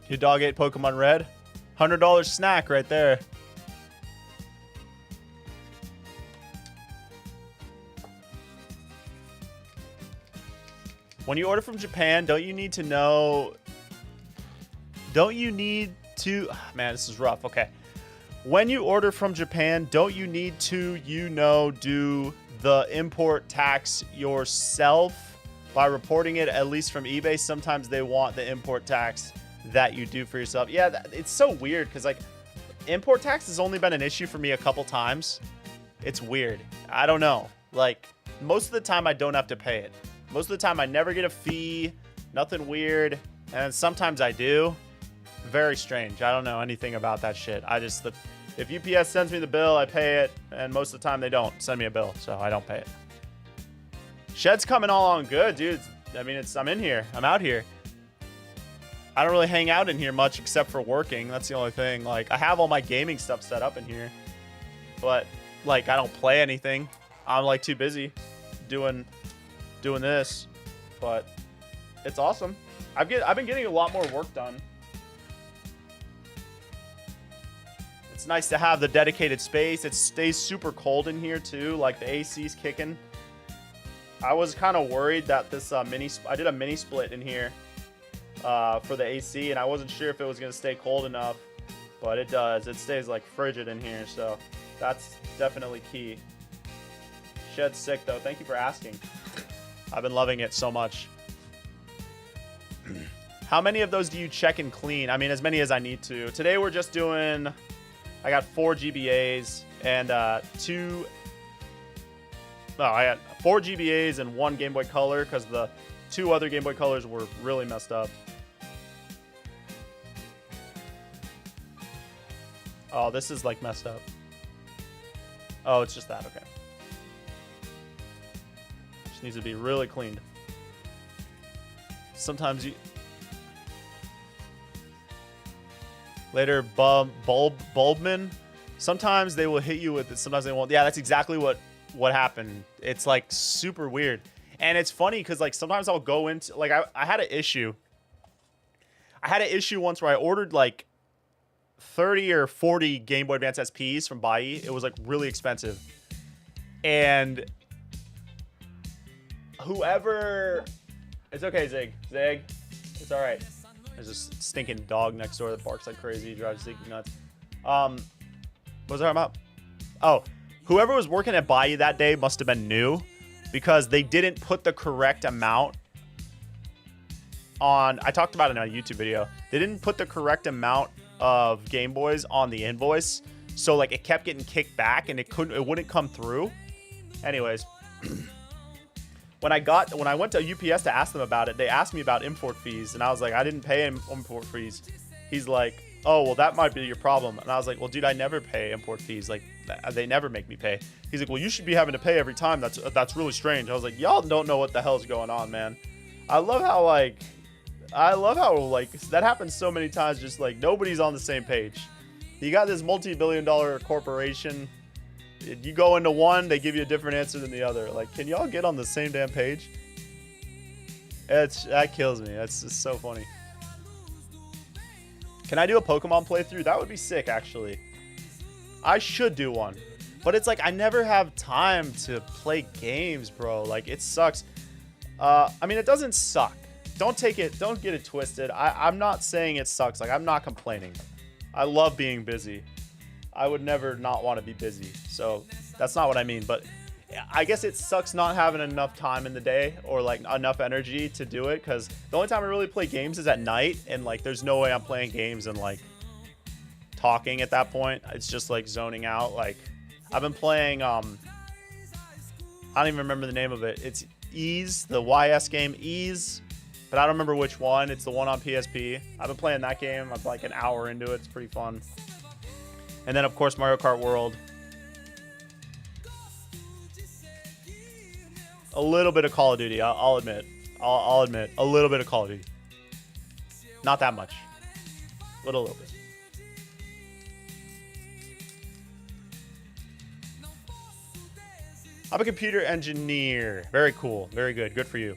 Your dog ate Pokemon Red? $100 snack right there. When you order from Japan, don't you need to know... Don't you need to... Oh, man, this is rough. Okay. When you order from Japan, don't you need to, do the import tax yourself by reporting it, at least from eBay? Sometimes they want the import tax that you do for yourself. Yeah, it's so weird because, like, import tax has only been an issue for me a couple times. It's weird. I don't know. Like, most of the time I don't have to pay it. Most of the time I never get a fee, nothing weird, and sometimes I do. Very strange. I don't know anything about that shit. If UPS sends me the bill, I pay it, and most of the time they don't send me a bill, so I don't pay it. Shed's coming along good, dude. I mean, I'm in here. I'm out here. I don't really hang out in here much except for working. That's the only thing. Like, I have all my gaming stuff set up in here, but, like, I don't play anything. I'm, like, too busy doing this, but it's awesome. I've been getting a lot more work done. It's nice to have the dedicated space. It stays super cold in here too. Like, the AC's kicking. I was kind of worried that this I did a mini split in here for the AC, and I wasn't sure if it was going to stay cold enough, but it does. It stays like frigid in here, so that's definitely key. Shed's sick though. Thank you for asking. I've been loving it so much. How many of those do you check and clean? I mean, as many as I need to. Today we're just doing... I got 4 GBAs and I got 4 GBAs and 1 Game Boy Color because the 2 other Game Boy Colors were really messed up. Oh, this is like messed up. Oh, it's just that. Okay. Just needs to be really cleaned. Sometimes you... Later, Bulbman. Sometimes they will hit you with it. Sometimes they won't. Yeah, that's exactly what happened. It's like super weird. And it's funny because, like, sometimes I'll go into... Like, I had an issue. I had an issue once where I ordered, like, 30 or 40 Game Boy Advance SPs from Bai. It was, like, really expensive. And whoever... It's okay, Zig. Zig. It's all right. There's this stinking dog next door that barks like crazy, drives Zig nuts. What was I talking about? Oh, whoever was working at Bai that day must have been new because they didn't put the correct amount on... I talked about it in a YouTube video. They didn't put the correct amount of Game Boys on the invoice, so, like, it kept getting kicked back and it wouldn't come through. Anyways, when I went to UPS to ask them about it, they asked me about import fees, and I was like, I didn't pay import fees. He's like, oh, well, that might be your problem. And I was like, well, dude, I never pay import fees. Like, they never make me pay. He's like, well, you should be having to pay every time. That's really strange. I was like, y'all don't know what the hell is going on, man. I love how like that happens so many times. Just like nobody's on the same page. You got this multi-billion-dollar corporation. You go into one, they give you a different answer than the other. Like, can y'all get on the same damn page? That kills me. That's just so funny. Can I do a Pokemon playthrough? That would be sick, actually. I should do one. But it's like I never have time to play games, bro. Like, it sucks. I mean, it doesn't suck. Don't get it twisted. I'm not saying it sucks. Like, I'm not complaining. I love being busy. I would never not want to be busy. So that's not what I mean. But I guess it sucks not having enough time in the day or like enough energy to do it. Because the only time I really play games is at night. And like, there's no way I'm playing games and like talking at that point. It's just like zoning out. Like, I've been playing, I don't even remember the name of it. It's Ease, the YS game Ease. But I don't remember which one. It's the one on PSP. I've been playing that game. I'm like an hour into it. It's pretty fun. And then, of course, Mario Kart World. A little bit of Call of Duty, I'll admit. I'll admit. A little bit of Call of Duty. Not that much. Little bit. I'm a computer engineer. Very cool. Very good. Good for you.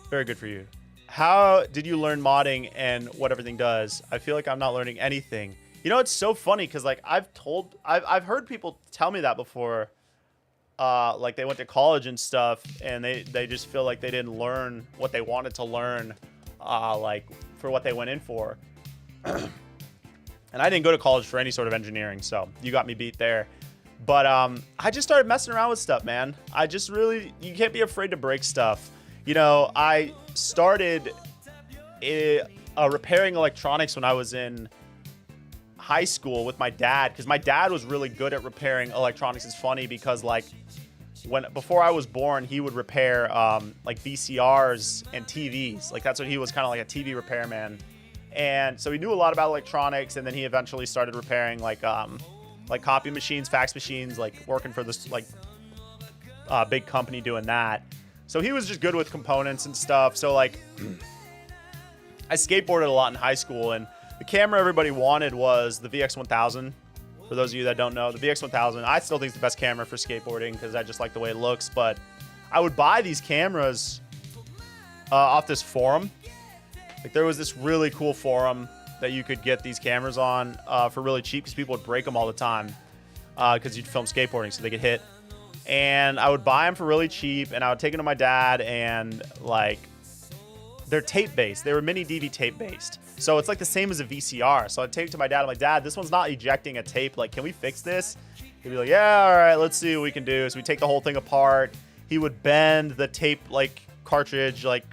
Very good for you. How did you learn modding and what everything does? I feel like I'm not learning anything. You know, it's so funny because like I've heard people tell me that before. Like they went to college and stuff and they just feel like they didn't learn what they wanted to learn, like for what they went in for. And I didn't go to college for any sort of engineering, so you got me beat there. But I just started messing around with stuff, man. You can't be afraid to break stuff. You know, I started repairing electronics when I was in high school with my dad, because my dad was really good at repairing electronics. It's funny because like before I was born, he would repair like VCRs and TVs. Like that's what he was, kind of like a TV repairman. And so he knew a lot about electronics, and then he eventually started repairing like copy machines, fax machines, like working for this like big company doing that. So he was just good with components and stuff. So like I skateboarded a lot in high school, and the camera everybody wanted was the VX1000. For those of you that don't know, the VX1000, I still think it's the best camera for skateboarding because I just like the way it looks. But I would buy these cameras off this forum. Like there was this really cool forum that you could get these cameras on for really cheap because people would break them all the time because you'd film skateboarding so they get hit. And I would buy them for really cheap, and I would take them to my dad, and like they're tape based. They were mini DV tape based. So it's like the same as a VCR. So I'd take it to my dad. I'm like, Dad, this one's not ejecting a tape. Like, can we fix this? He'd be like, yeah, all right, let's see what we can do. So we take the whole thing apart. He would bend the tape like cartridge, like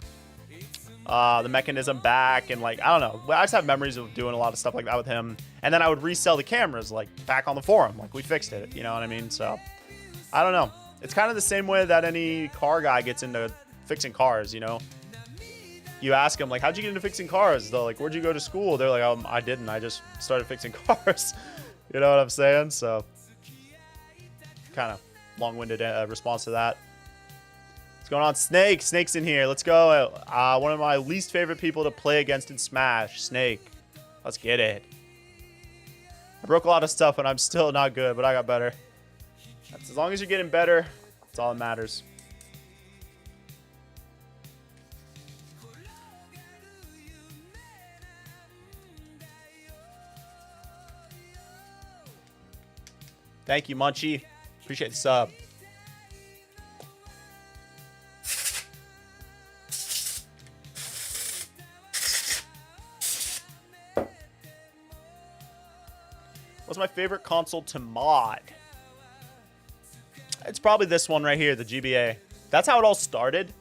the mechanism back, and like, I don't know. I just have memories of doing a lot of stuff like that with him. And then I would resell the cameras like back on the forum. Like we fixed it, you know what I mean? So I don't know. It's kind of the same way that any car guy gets into fixing cars, you know? You ask them, like, how'd you get into fixing cars? They're like, where'd you go to school? They're like, I didn't. I just started fixing cars. You know what I'm saying? So, kind of long-winded response to that. What's going on? Snake. Snake's in here. Let's go. One of my least favorite people to play against in Smash. Snake. Let's get it. I broke a lot of stuff, and I'm still not good, but I got better. As long as you're getting better, that's all that matters. Thank you, Munchie. Appreciate the sub. What's my favorite console to mod? It's probably this one right here, the GBA. That's how it all started.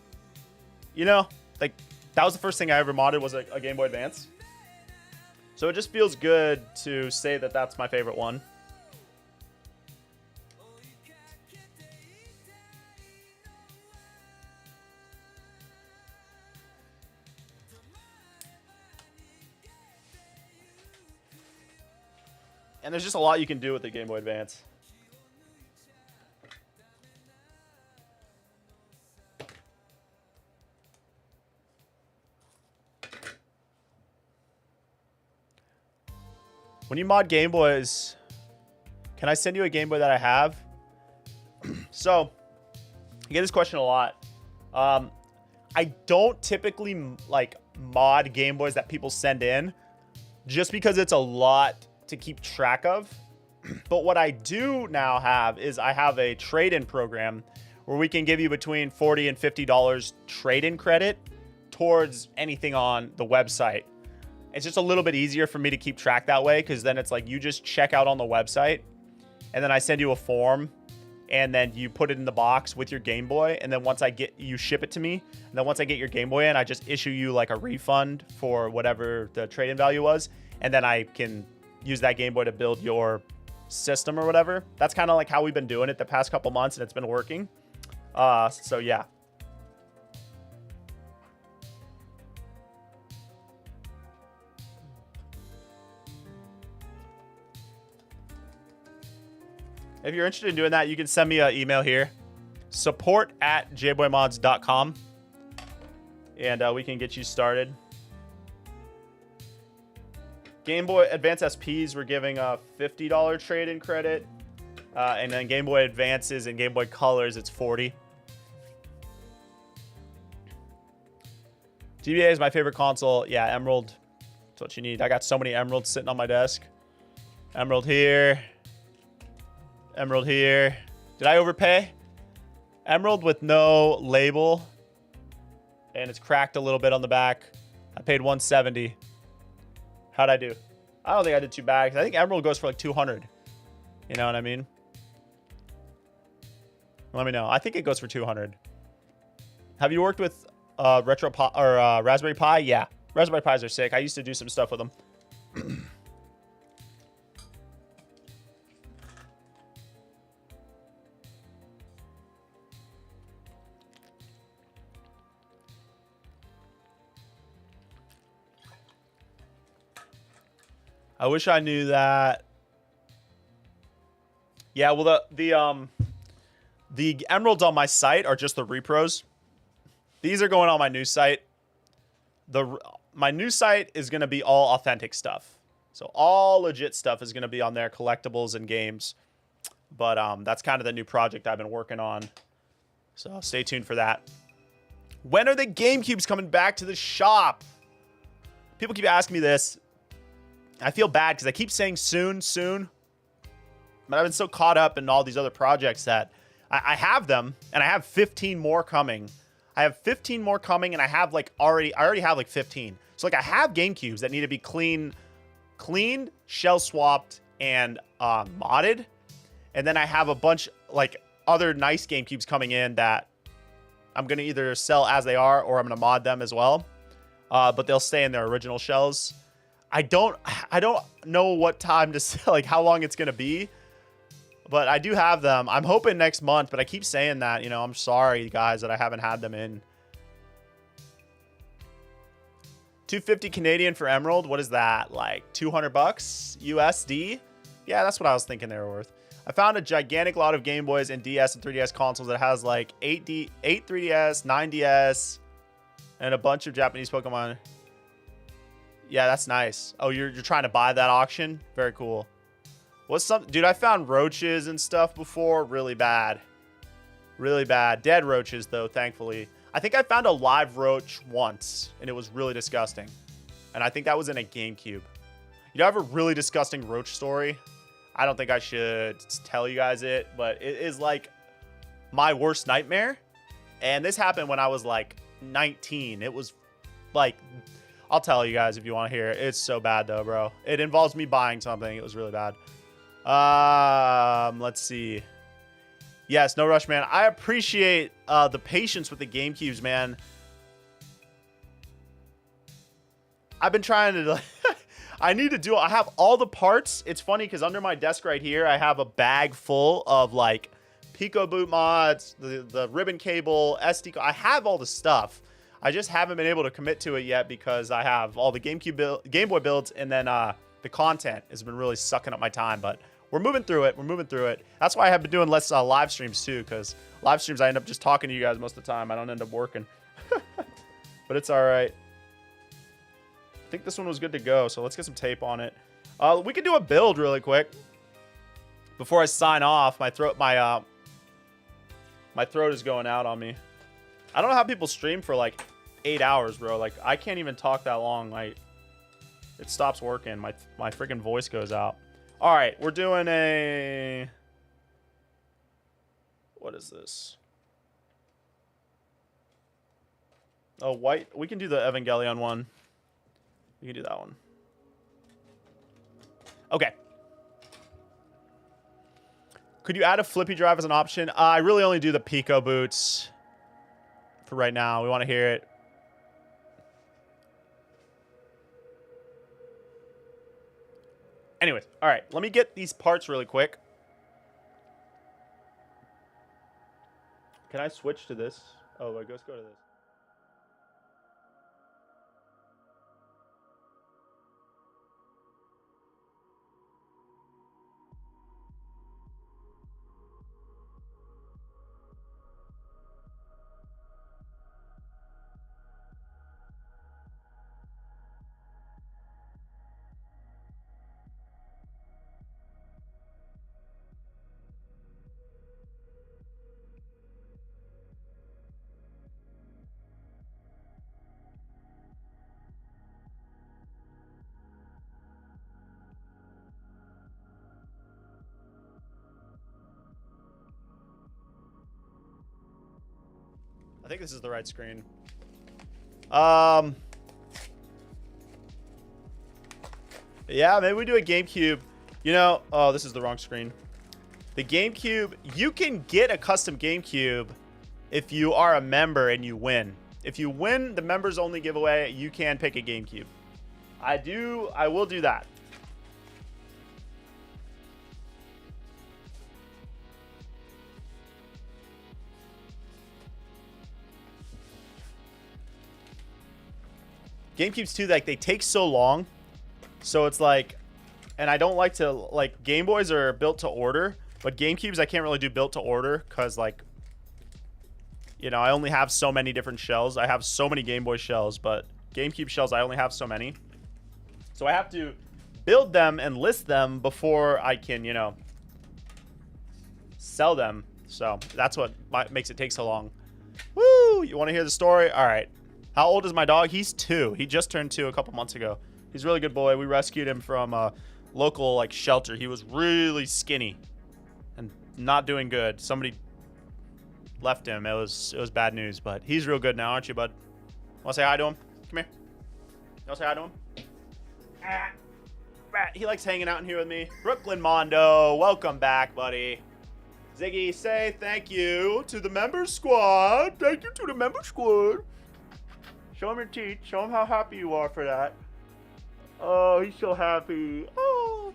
You know, like that was the first thing I ever modded was a Game Boy Advance. So it just feels good to say that that's my favorite one. And there's just a lot you can do with the Game Boy Advance. When you mod Game Boys, can I send you a Game Boy that I have? So, I get this question a lot. I don't typically like mod Game Boys that people send in just because it's a lot to keep track of. But what I do now have is I have a trade-in program where we can give you between $40 and $50 trade-in credit towards anything on the website. It's just a little bit easier for me to keep track that way, because then it's like you just check out on the website and then I send you a form and then you put it in the box with your Game Boy, and then once you ship it to me, and then once I get your Game Boy in, I just issue you like a refund for whatever the trade-in value was, and then I can use that Game Boy to build your system or whatever. That's kind of like how we've been doing it the past couple months, and it's been working. So yeah. If you're interested in doing that, you can send me an email here, support@jboymods.com, and we can get you started. Game Boy Advance SPs, we're giving a $50 trade-in credit, and then Game Boy Advances and Game Boy Colors, it's $40. GBA is my favorite console. Yeah, Emerald. That's what you need. I got so many Emeralds sitting on my desk. Emerald here. Emerald here. Did I overpay? Emerald with no label, and it's cracked a little bit on the back. I paid $170. How'd I do? I don't think I did too bad. I think Emerald goes for like $200. You know what I mean? Let me know. I think it goes for $200. Have you worked with Raspberry Pi? Yeah, Raspberry Pis are sick. I used to do some stuff with them. I wish I knew that. Yeah, well, the emeralds on my site are just the repros. These are going on my new site. My new site is going to be all authentic stuff. So all legit stuff is going to be on there, collectibles and games. But that's kind of the new project I've been working on. So stay tuned for that. When are the GameCubes coming back to the shop? People keep asking me this. I feel bad because I keep saying soon, soon. But I've been so caught up in all these other projects that I have them, and I have 15 more coming. I have 15 more coming, and I already have like 15. So like I have GameCubes that need to be cleaned, shell swapped, and modded. And then I have a bunch like other nice GameCubes coming in that I'm gonna either sell as they are or I'm gonna mod them as well. But they'll stay in their original shells. I don't know what time to sell, like how long it's gonna be, but I do have them. I'm hoping next month, but I keep saying that, you know, I'm sorry guys that I haven't had them in. 250 Canadian for Emerald. What is that? Like 200 bucks USD? Yeah, that's what I was thinking they were worth. I found a gigantic lot of Game Boys and DS and 3DS consoles that has like 8 3DS, 9DS, and a bunch of Japanese Pokemon. Yeah, that's nice. Oh, you're trying to buy that auction? Very cool. Dude, I found roaches and stuff before. Really bad. Really bad. Dead roaches, though, thankfully. I think I found a live roach once, and it was really disgusting. And I think that was in a GameCube. You know, I have a really disgusting roach story. I don't think I should tell you guys it, but it is like my worst nightmare. And this happened when I was like 19. It was like... I'll tell you guys if you want to hear it. It's so bad though, bro. It involves me buying something. It was really bad. Let's see. Yes, no rush, man. I appreciate the patience with the GameCubes, man. I've been trying to... I need to do it. I have all the parts. It's funny because under my desk right here, I have a bag full of like Pico boot mods, the ribbon cable, SD. I have all the stuff. I just haven't been able to commit to it yet because I have all the Game Boy builds, and then the content has been really sucking up my time, but we're moving through it. We're moving through it. That's why I have been doing less live streams too, because live streams I end up just talking to you guys most of the time. I don't end up working. But it's all right. I think this one was good to go, so let's get some tape on it. We can do a build really quick before I sign off. My throat is going out on me. I don't know how people stream for like 8 hours, bro. Like, I can't even talk that long. Like, it stops working. My freaking voice goes out. All right, we're doing a... What is this? Oh, white. We can do the Evangelion one. We can do that one. Okay. Could you add a flippy drive as an option? I really only do the Pico boots for right now. We want to hear it. Anyways, all right. Let me get these parts really quick. Can I switch to this? Oh, let's go to this. I think this is the right screen. Yeah, maybe we do a GameCube. You know, oh, this is the wrong screen. The GameCube, you can get a custom GameCube if you are a member and you win. If you win the members only giveaway, you can pick a GameCube. I will do that. GameCubes too, like, they take so long. So it's like, and I don't like to, like, Game Boys are built to order, but GameCubes I can't really do built to order because, like, you know, I only have so many different shells. I have so many Game Boy shells, but GameCube shells I only have so many. So I have to build them and list them before I can, you know, sell them. So that's what makes it take so long. Woo! You want to hear the story? All right. How old is my dog? He's 2. He just turned 2 a couple months ago. He's a really good boy. We rescued him from a local, like, shelter. He was really skinny and not doing good. Somebody left him. It was bad news, but he's real good now, aren't you, bud? Want to say hi to him? Come here. You want to say hi to him? He likes hanging out in here with me. Brooklyn Mondo, welcome back, buddy. Ziggy, say thank you to the member squad. Thank you to the member squad. Show him your teeth. Show him how happy you are for that. Oh, he's so happy. Oh.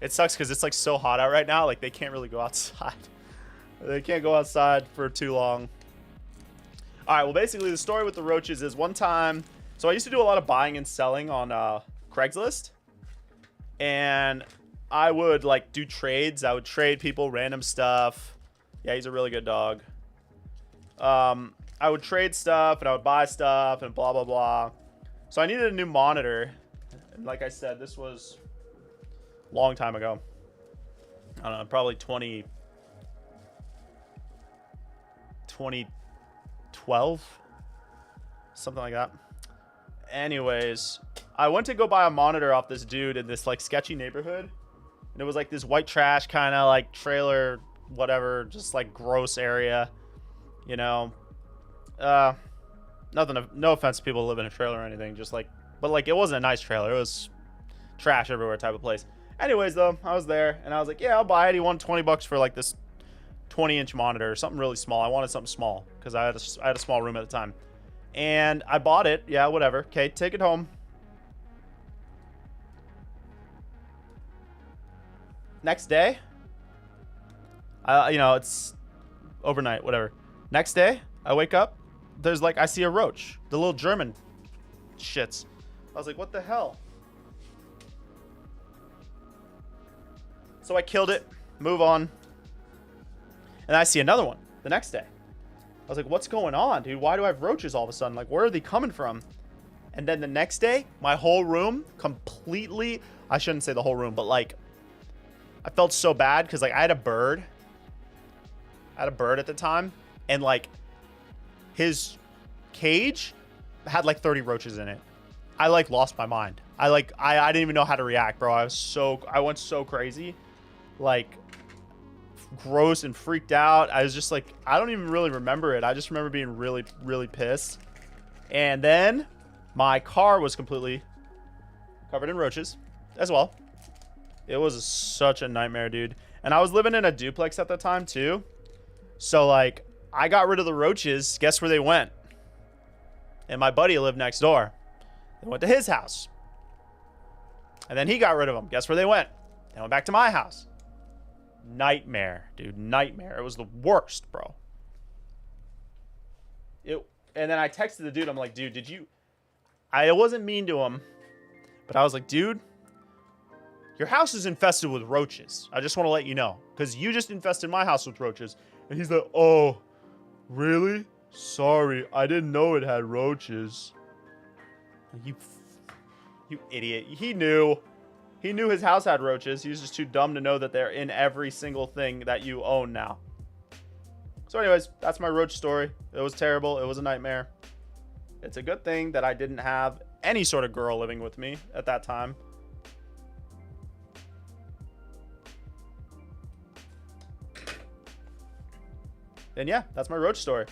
It sucks because it's, like, so hot out right now. Like, they can't really go outside. They can't go outside for too long. All right, well, basically, the story with the roaches is one time... So I used to do a lot of buying and selling on Craigslist. And I would, like, do trades. I would trade people random stuff. Yeah, he's a really good dog. I would trade stuff and I would buy stuff and blah, blah, blah. So I needed a new monitor. And like I said, this was a long time ago. I don't know, probably 2012, something like that. Anyways, I went to go buy a monitor off this dude in this, like, sketchy neighborhood. And it was like this white trash kind of, like, trailer, whatever, just, like, gross area, you know. Nothing, no offense to people who live in a trailer or anything, just like, but, like, it wasn't a nice trailer. It was trash everywhere type of place. Anyways, though, I was there and I was like, yeah, I'll buy it. He wanted 20 bucks for, like, this 20-inch monitor, something really small. I wanted something small because I had a small room at the time. And I bought it. Yeah, whatever. Okay, take it home. Next day, you know, it's overnight, whatever. Next day, I wake up. There's, like, I see a roach. The little German shits. I was like, what the hell? So I killed it. Move on. And I see another one the next day. I was like, what's going on, dude? Why do I have roaches all of a sudden? Like, where are they coming from? And then the next day, my whole room completely... I shouldn't say the whole room, but, like, I felt so bad because, like, I had a bird. I had a bird at the time. And, like, his cage had, like, 30 roaches in it. I, like, lost my mind. I didn't even know how to react, bro. I went so crazy. Like, gross and freaked out. I was just, like, I don't even really remember it. I just remember being really, really pissed. And then my car was completely covered in roaches as well. It was such a nightmare, dude. And I was living in a duplex at the time, too. So, like, I got rid of the roaches. Guess where they went? And my buddy lived next door. They went to his house. And then he got rid of them. Guess where they went? They went back to my house. Nightmare, dude. Nightmare. It was the worst, bro. And then I texted the dude. I'm like, dude, did you... I wasn't mean to him. But I was like, dude, your house is infested with roaches. I just want to let you know. Because you just infested my house with roaches. And he's like, oh, really? Sorry. I didn't know it had roaches. You idiot. He knew. He knew his house had roaches. He was just too dumb to know that they're in every single thing that you own now. So anyways, that's my roach story. It was terrible. It was a nightmare. It's a good thing that I didn't have any sort of girl living with me at that time. And yeah, that's my roach story.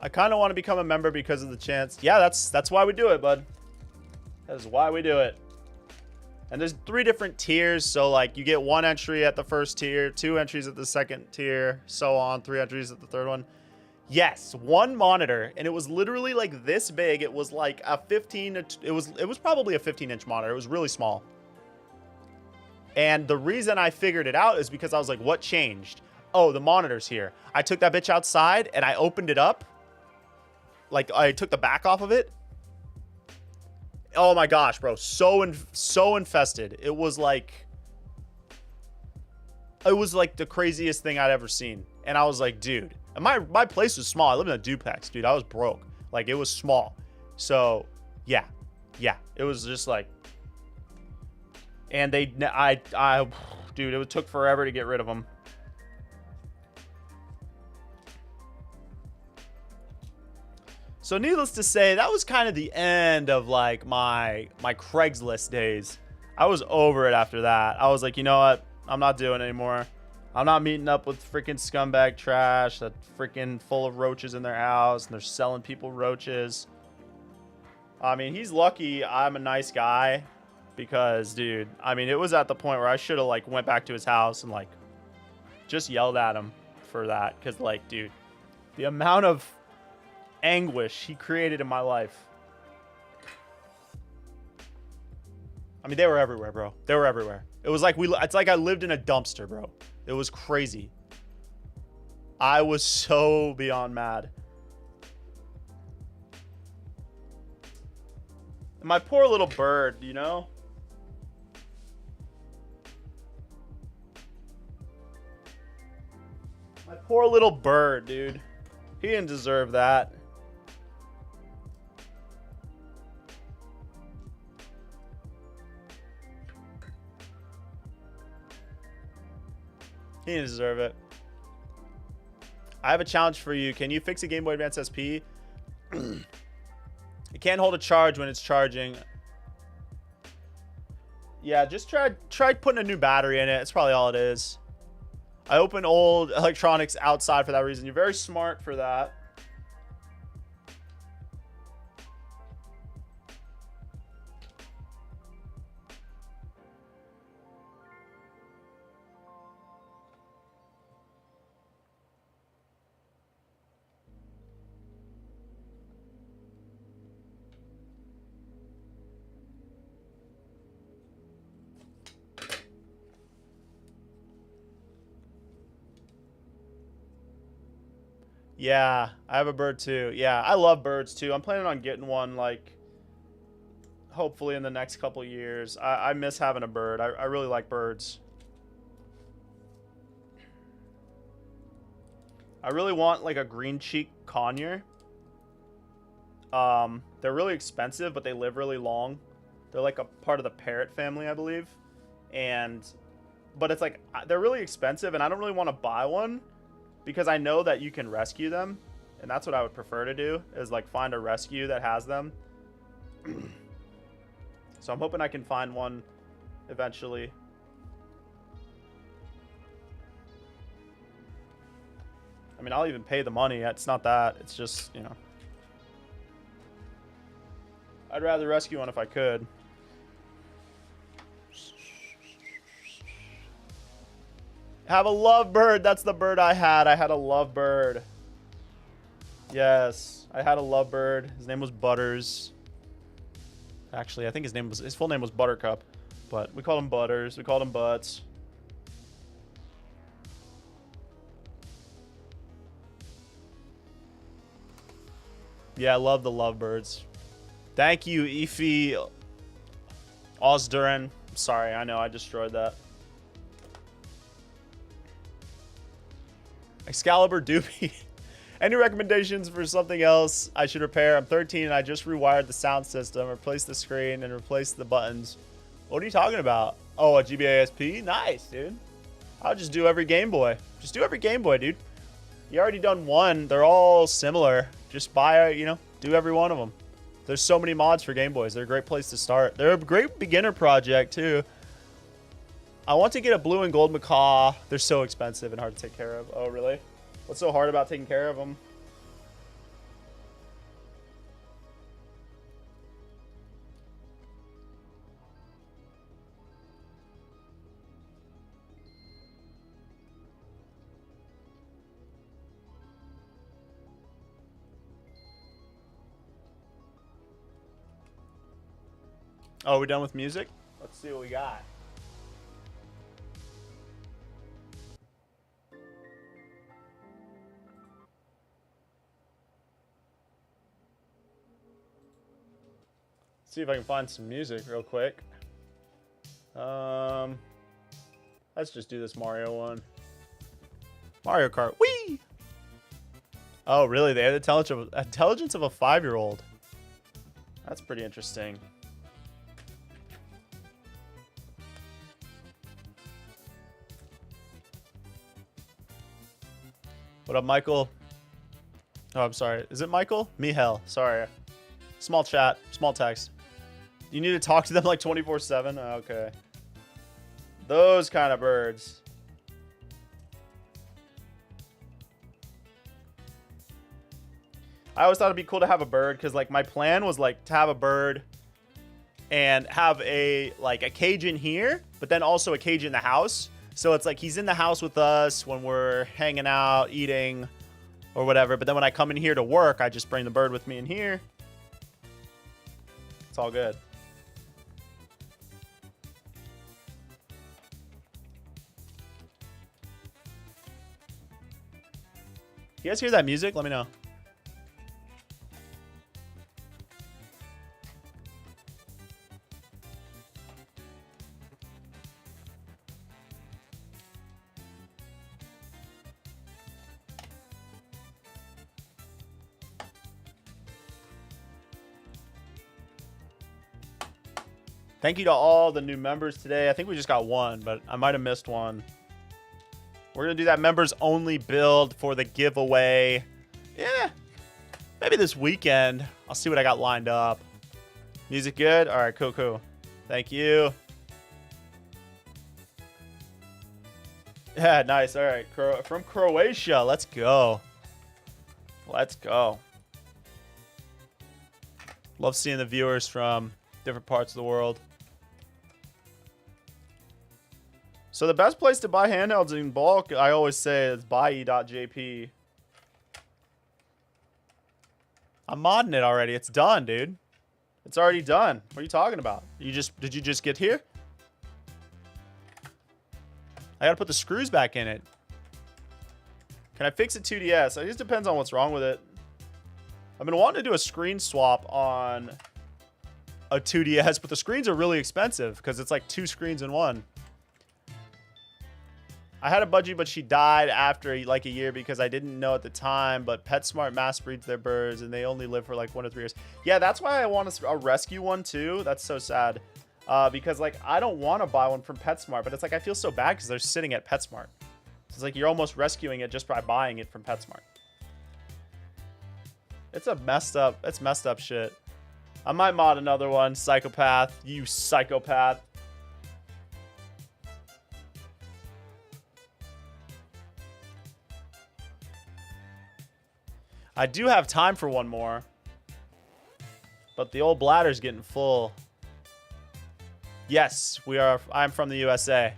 I kind of want to become a member because of the chance. Yeah, that's why we do it, bud. That is why we do it. And there's 3 different tiers. So, like, you get 1 entry at the first tier, 2 entries at the second tier, so on, 3 entries at the third one. Yes, 1 monitor, and it was literally like this big. It was like a 15. It was probably a 15-inch monitor. It was really small. And the reason I figured it out is because I was like, what changed? Oh, the monitor's here. I took that bitch outside and I opened it up. Like, I took the back off of it. Oh my gosh, bro. So infested. It was like the craziest thing I'd ever seen. And I was like, dude. And my place was small. I lived in a duplex, dude. I was broke. Like, it was small. So, yeah. Yeah. It was just like... And dude, it took forever to get rid of them. So needless to say, that was kind of the end of like my Craigslist days. I was over it after that. I was like, you know what? I'm not doing it anymore. I'm not meeting up with freaking scumbag trash that freaking full of roaches in their house and they're selling people roaches. I mean, he's lucky I'm a nice guy because, dude, I mean, it was at the point where I should have like went back to his house and like just yelled at him for that. Because, like, dude, the amount of anguish he created in my life. I mean, they were everywhere, bro. They were everywhere. It was like it's like I lived in a dumpster, bro. It was crazy. I was so beyond mad. And my poor little bird, you know? My poor little bird, dude. He didn't deserve that. He didn't deserve it. I have a challenge for you. Can you fix a Game Boy Advance SP? It can't hold a charge when it's charging. Yeah, just try putting a new battery in it. It's probably all it is. I open old electronics outside for that reason. You're very smart for that. Yeah, I have a bird too. Yeah, I love birds too. I'm planning on getting one, like, hopefully in the next couple years. I miss having a bird. I really like birds. I really want, like, a green cheek conure. They're really expensive, but they live really long. They're like a part of the parrot family, I believe. But it's like, they're really expensive, and I don't really want to buy one because I know that you can rescue them, and that's what I would prefer to do, is like find a rescue that has them. So I'm hoping I can find one eventually. I mean, I'll even pay the money. It's not that. It's just, you know. I'd rather rescue one if I could. Have a lovebird. That's the bird I had. I had a lovebird. Yes, I had a lovebird. His name was Butters. Actually, I think his full name was Buttercup, but we called him Butters. We called him Butts. Yeah, I love the lovebirds. Thank you, Efi Osdurin. Sorry, I know I destroyed that. Excalibur Doobie. Any recommendations for something else I should repair? I'm 13 and I just rewired the sound system, replaced the screen, and replaced the buttons. What are you talking about? Oh, a GBASP? Nice, dude. I'll just do every Game Boy. Just do every Game Boy, dude. You already done one. They're all similar. Just buy, you know, do every one of them. There's so many mods for Game Boys. They're a great place to start. They're a great beginner project, too. I want to get a blue and gold macaw. They're so expensive and hard to take care of. Oh, really? What's so hard about taking care of them? Oh, we're done with music? Let's see what we got. See if I can find some music real quick. Let's just do this Mario one. Mario Kart. Whee! Oh, really? They have the intelligence of a 5-year-old. That's pretty interesting. What up, Michael? Oh, I'm sorry. Is it Michael? Mihel. Sorry. Small chat. Small text. You need to talk to them like 24/7? Okay. Those kind of birds. I always thought it'd be cool to have a bird because, like, my plan was, like, to have a bird and have a cage in here, but then also a cage in the house. So it's like he's in the house with us when we're hanging out, eating, or whatever. But then when I come in here to work, I just bring the bird with me in here. It's all good. You guys hear that music? Let me know. Thank you to all the new members today. I think we just got one, but I might have missed one. We're going to do that members only build for the giveaway. Yeah. Maybe this weekend. I'll see what I got lined up. Music good? All right, cool, cool. Thank you. Yeah, nice. All right. From Croatia. Let's go. Let's go. Love seeing the viewers from different parts of the world. So the best place to buy handhelds in bulk, I always say, is buy.jp. I'm modding it already. It's done, dude. It's already done. What are you talking about? Did you just get here? I gotta put the screws back in it. Can I fix a 2DS? It just depends on what's wrong with it. I've been wanting to do a screen swap on a 2DS, but the screens are really expensive because it's like 2 screens in one. I had a budgie, but she died after like a year because I didn't know at the time, but PetSmart mass breeds their birds and they only live for like 1 to 3 years. Yeah, that's why I want a rescue one too. That's so sad. Because like I don't want to buy one from PetSmart, but it's like I feel so bad because they're sitting at PetSmart. It's like you're almost rescuing it just by buying it from PetSmart. It's messed up shit. I might mod another one. Psychopath. You psychopath. I do have time for one more. But the old bladder's getting full. Yes, we are. I'm from the USA.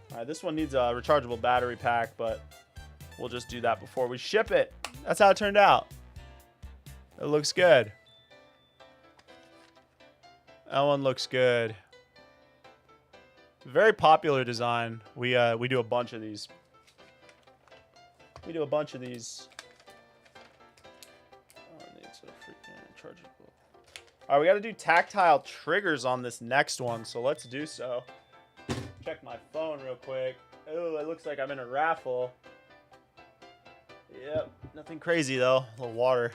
All right, this one needs a rechargeable battery pack, but we'll just do that before we ship it. That's how it turned out. It looks good. That one looks good. Very popular design. We do a bunch of these. We do a bunch of these. Oh, it needs a freaking chargeable. All right, we got to do tactile triggers on this next one, so let's do so. Check my phone real quick. Oh, it looks like I'm in a raffle. Yep, nothing crazy though. A little water.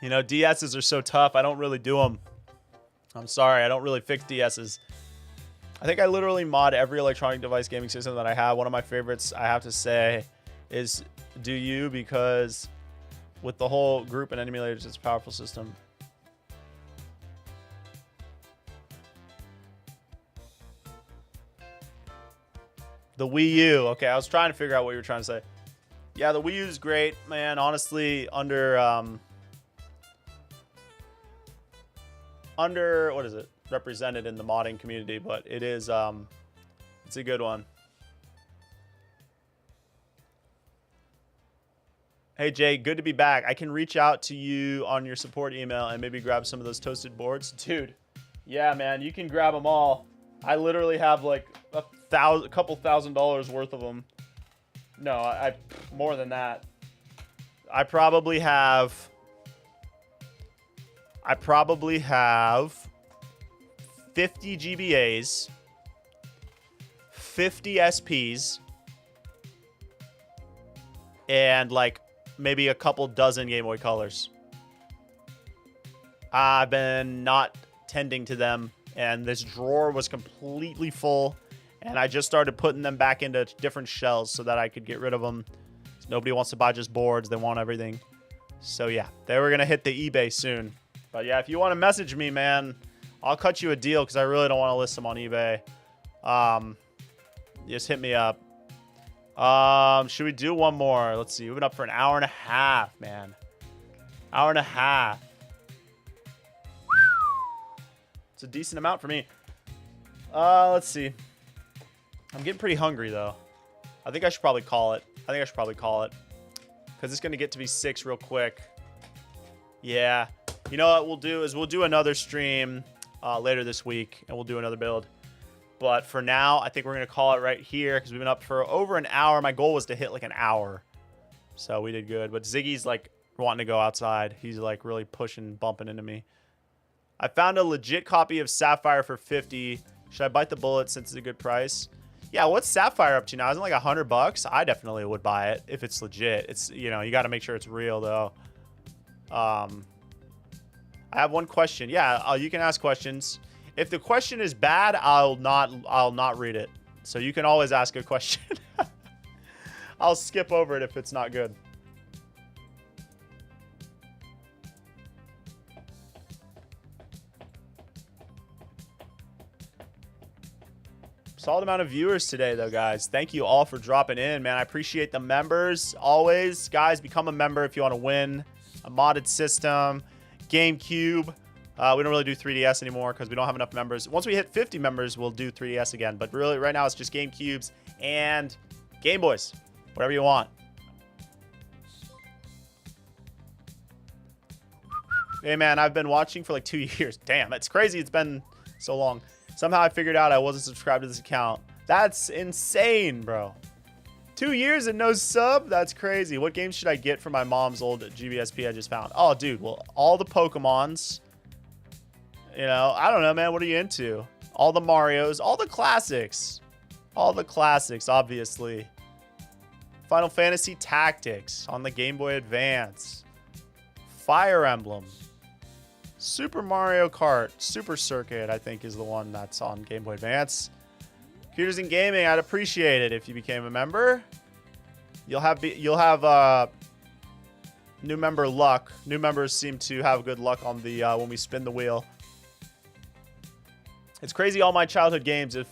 You know, DSs are so tough. I don't really do them. I'm sorry, I don't really fix DSs. I think I literally mod every electronic device gaming system that I have. One of my favorites, I have to say, is Do You, because with the whole group and emulators, it's a powerful system. The Wii U. Okay, I was trying to figure out what you were trying to say. Yeah, the Wii U is great, man. Honestly, under what is it? Represented in the modding community, but it is it's a good one. Hey Jay, good to be back. I can reach out to you on your support email and maybe grab some of those toasted boards. Dude, yeah, man, you can grab them all. I literally have like a couple $1,000s worth of them. No, I more than that. I probably have 50 GBAs, 50 SPs, and like maybe a couple dozen Game Boy Colors. I've been not tending to them, and this drawer was completely full, and I just started putting them back into different shells so that I could get rid of them. Nobody wants to buy just boards. They want everything. So yeah, they were going to hit the eBay soon. But yeah, if you want to message me, man, I'll cut you a deal because I really don't want to list them on eBay. Just hit me up. Should we do one more? Let's see. We've been up for an hour and a half, man. Hour and a half. It's a decent amount for me. Let's see. I'm getting pretty hungry, though. I think I should probably call it. Because it's going to get to be 6 real quick. Yeah. You know what we'll do is we'll do another stream later this week, and we'll do another build. But for now, I think we're going to call it right here because we've been up for over an hour. My goal was to hit like an hour. So we did good. But Ziggy's like wanting to go outside. He's like really pushing, bumping into me. I found a legit copy of Sapphire for 50. Should I bite the bullet since it's a good price? Yeah, what's Sapphire up to now? Isn't it like $100? I definitely would buy it if it's legit. It's, you know, you got to make sure it's real though. I have one question. Yeah, you can ask questions. If the question is bad, I'll not read it. So you can always ask a question. I'll skip over it if it's not good. Solid amount of viewers today, though, guys. Thank you all for dropping in, man. I appreciate the members. Always, guys, become a member if you want to win a modded system. GameCube. We don't really do 3DS anymore because we don't have enough members. Once we hit 50 members, we'll do 3DS again. But really, right now, it's just GameCubes and Game Boys. Whatever you want. Hey, man, I've been watching for like 2 years. Damn, it's crazy. It's been so long. Somehow I figured out I wasn't subscribed to this account. That's insane, bro. 2 years and no sub? That's crazy. What games should I get for my mom's old GBSP I just found? Oh, dude. Well, all the Pokemons. You know, I don't know, man. What are you into? All the Marios. All the classics. All the classics, obviously. Final Fantasy Tactics on the Game Boy Advance. Fire Emblem. Super Mario Kart. Super Circuit, I think, is the one that's on Game Boy Advance. Computers and Gaming, I'd appreciate it if you became a member. You'll have new member luck. New members seem to have good luck on the when we spin the wheel. It's crazy, all my childhood games. If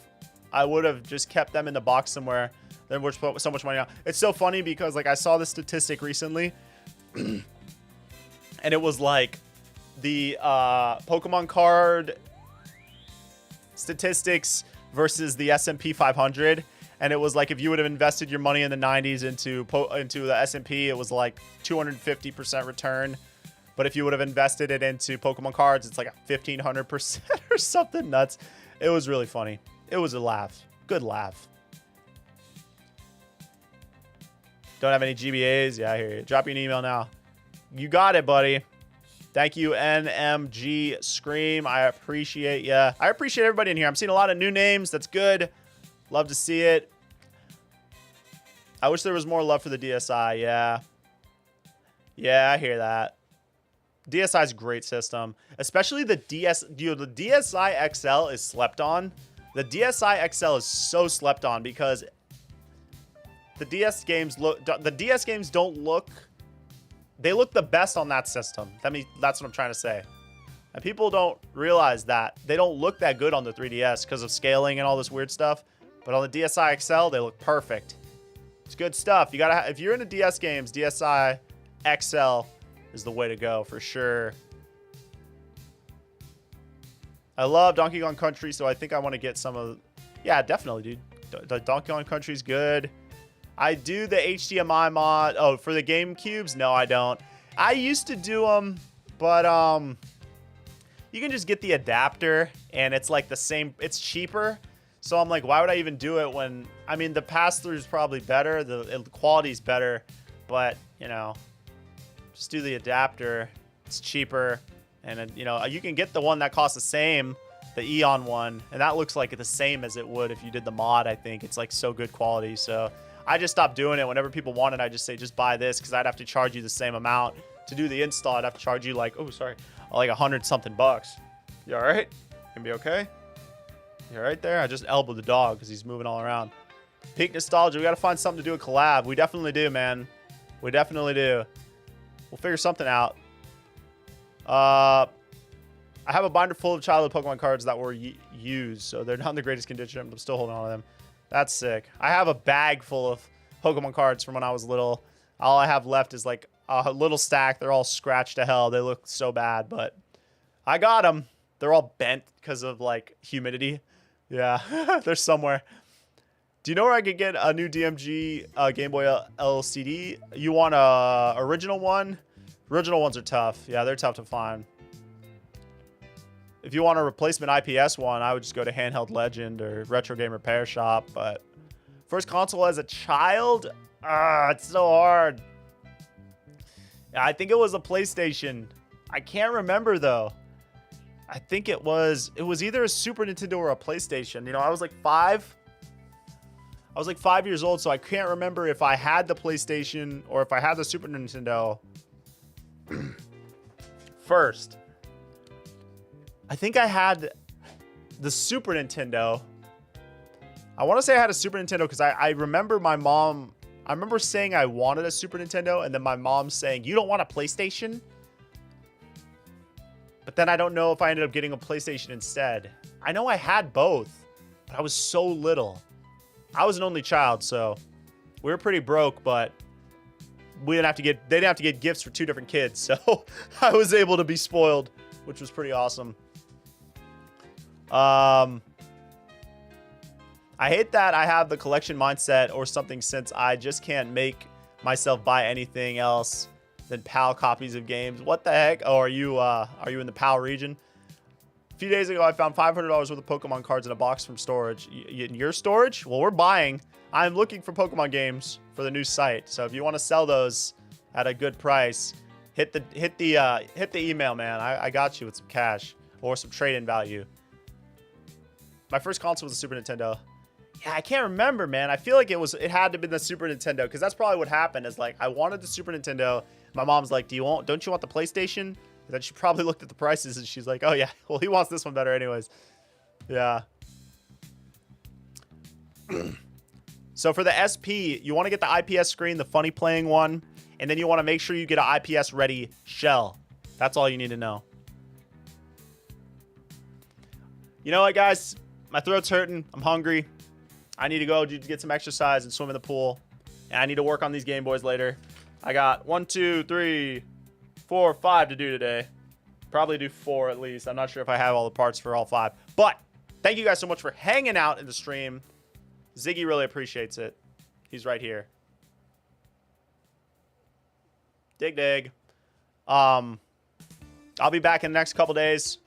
I would have just kept them in the box somewhere, then we're put so much money out. It's so funny because like I saw this statistic recently, and it was like the Pokemon card statistics versus the S&P 500, and it was like if you would have invested your money in the 90s into the S&P, it was like 250% return. But if you would have invested it into Pokemon cards, it's like a 1500% or something nuts. It was really funny. It was a laugh. Good laugh. Don't have any GBAs? Yeah, I hear you. Drop you an email now. You got it, buddy. Thank you, NMG Scream. I appreciate you. I appreciate everybody in here. I'm seeing a lot of new names. That's good. Love to see it. I wish there was more love for the DSi. Yeah. Yeah, I hear that. DSi is a great system, especially the DS. Dude, the DSi XL is slept on. The DSi XL is so slept on because the DS games don't look. They look the best on that system. That's what I'm trying to say. And people don't realize that they don't look that good on the 3DS because of scaling and all this weird stuff. But on the DSi XL, they look perfect. It's good stuff. You gotta if you're into DS games, DSi XL is the way to go for sure. I love Donkey Kong Country, so I think I want to get some of. Yeah, definitely, dude. The Donkey Kong Country's good. I do the HDMI mod. Oh, for the GameCubes? No, I don't. I used to do them, but you can just get the adapter, and it's like the same. It's cheaper. So I'm like, why would I even do it when? I mean, the pass-through is probably better. The quality's better, but you know. Just do the adapter. It's cheaper. And, you know, you can get the one that costs the same, the Eon one. And that looks like the same as it would if you did the mod, I think. It's, like, so good quality. So I just stopped doing it. Whenever people want it, I just say, just buy this. Because I'd have to charge you the same amount. To do the install, I'd have to charge you, like, oh, sorry, like $100-something bucks. You all right? Gonna be okay? You all right there? I just elbowed the dog because he's moving all around. Peak Nostalgia. We got to find something to do a collab. We definitely do, man. We definitely do. We'll figure something out. I have a binder full of childhood Pokemon cards that were used, so they're not in the greatest condition. I'm still holding on to them. That's sick. I have a bag full of Pokemon cards from when I was little. All I have left is like a little stack. They're all scratched to hell. They look so bad, but I got them. They're all bent because of like humidity. Yeah, they're somewhere. Do you know where I could get a new DMG Game Boy LCD? You want a original one? Original ones are tough. Yeah, they're tough to find. If you want a replacement IPS one, I would just go to Handheld Legend or Retro Game Repair Shop. But first console as a child? It's so hard. Yeah, I think it was a PlayStation. I can't remember though. I think it was either a Super Nintendo or a PlayStation. You know, I was like 5. I was like 5 years old, so I can't remember if I had the PlayStation or if I had the Super Nintendo first. I think I had the Super Nintendo. I want to say I had a Super Nintendo because I remember my mom. I remember saying I wanted a Super Nintendo, and then my mom saying, "You don't want a PlayStation?" But then I don't know if I ended up getting a PlayStation instead. I know I had both, but I was so little. I was an only child, so we were pretty broke, but they didn't have to get gifts for 2 different kids. So I was able to be spoiled, which was pretty awesome. I hate that I have the collection mindset or something since I just can't make myself buy anything else than PAL copies of games. What the heck? Oh, are you in the PAL region? A few days ago, I found $500 worth of Pokemon cards in a box from storage. In your storage? Well, we're buying. I'm looking for Pokemon games for the new site. So if you want to sell those at a good price, hit the email, man. I got you with some cash or some trade-in value. My first console was a Super Nintendo. Yeah, I can't remember, man. I feel like it had to have been the Super Nintendo, because that's probably what happened. Is like I wanted the Super Nintendo. My mom's like, don't you want the PlayStation? And then she probably looked at the prices and she's like, oh yeah, well he wants this one better anyways. Yeah. So for the SP, you want to get the IPS screen, the funny playing one, and then you want to make sure you get an IPS ready shell. That's all you need to know. You know what, guys? My throat's hurting. I'm hungry. I need to go get some exercise and swim in the pool. And I need to work on these Game Boys later. I got 1, 2, 3, 4, 5 to do today. Probably do 4 at least. I'm not sure if I have all the parts for all 5. But thank you guys so much for hanging out in the stream. Ziggy really appreciates it. He's right here. Dig dig. I'll be back in the next couple days.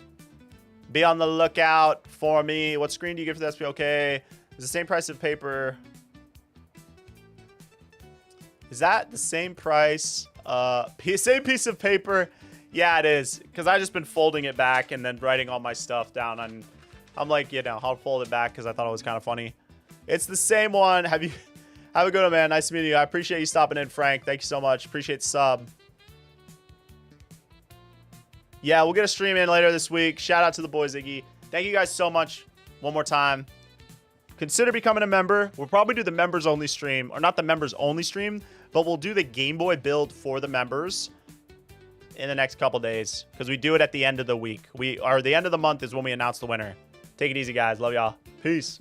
Be on the lookout for me. What screen do you get for the SP? Okay. It's the same price of paper. Is that the same price? Same piece of paper? Yeah, it is. Because I just been folding it back and then writing all my stuff down. And I'm like, I'll fold it back because I thought it was kind of funny. It's the same one. Have a good one, man. Nice meeting you. I appreciate you stopping in, Frank. Thank you so much. Appreciate the sub. Yeah, we'll get a stream in later this week. Shout out to the boy Ziggy. Thank you guys so much one more time. Consider becoming a member. We'll probably do the members only stream, or not the members only stream, but we'll do the Game Boy build for the members in the next couple days, because we do it at the end of the week. The end of the month is when we announce the winner. Take it easy, guys. Love y'all. Peace.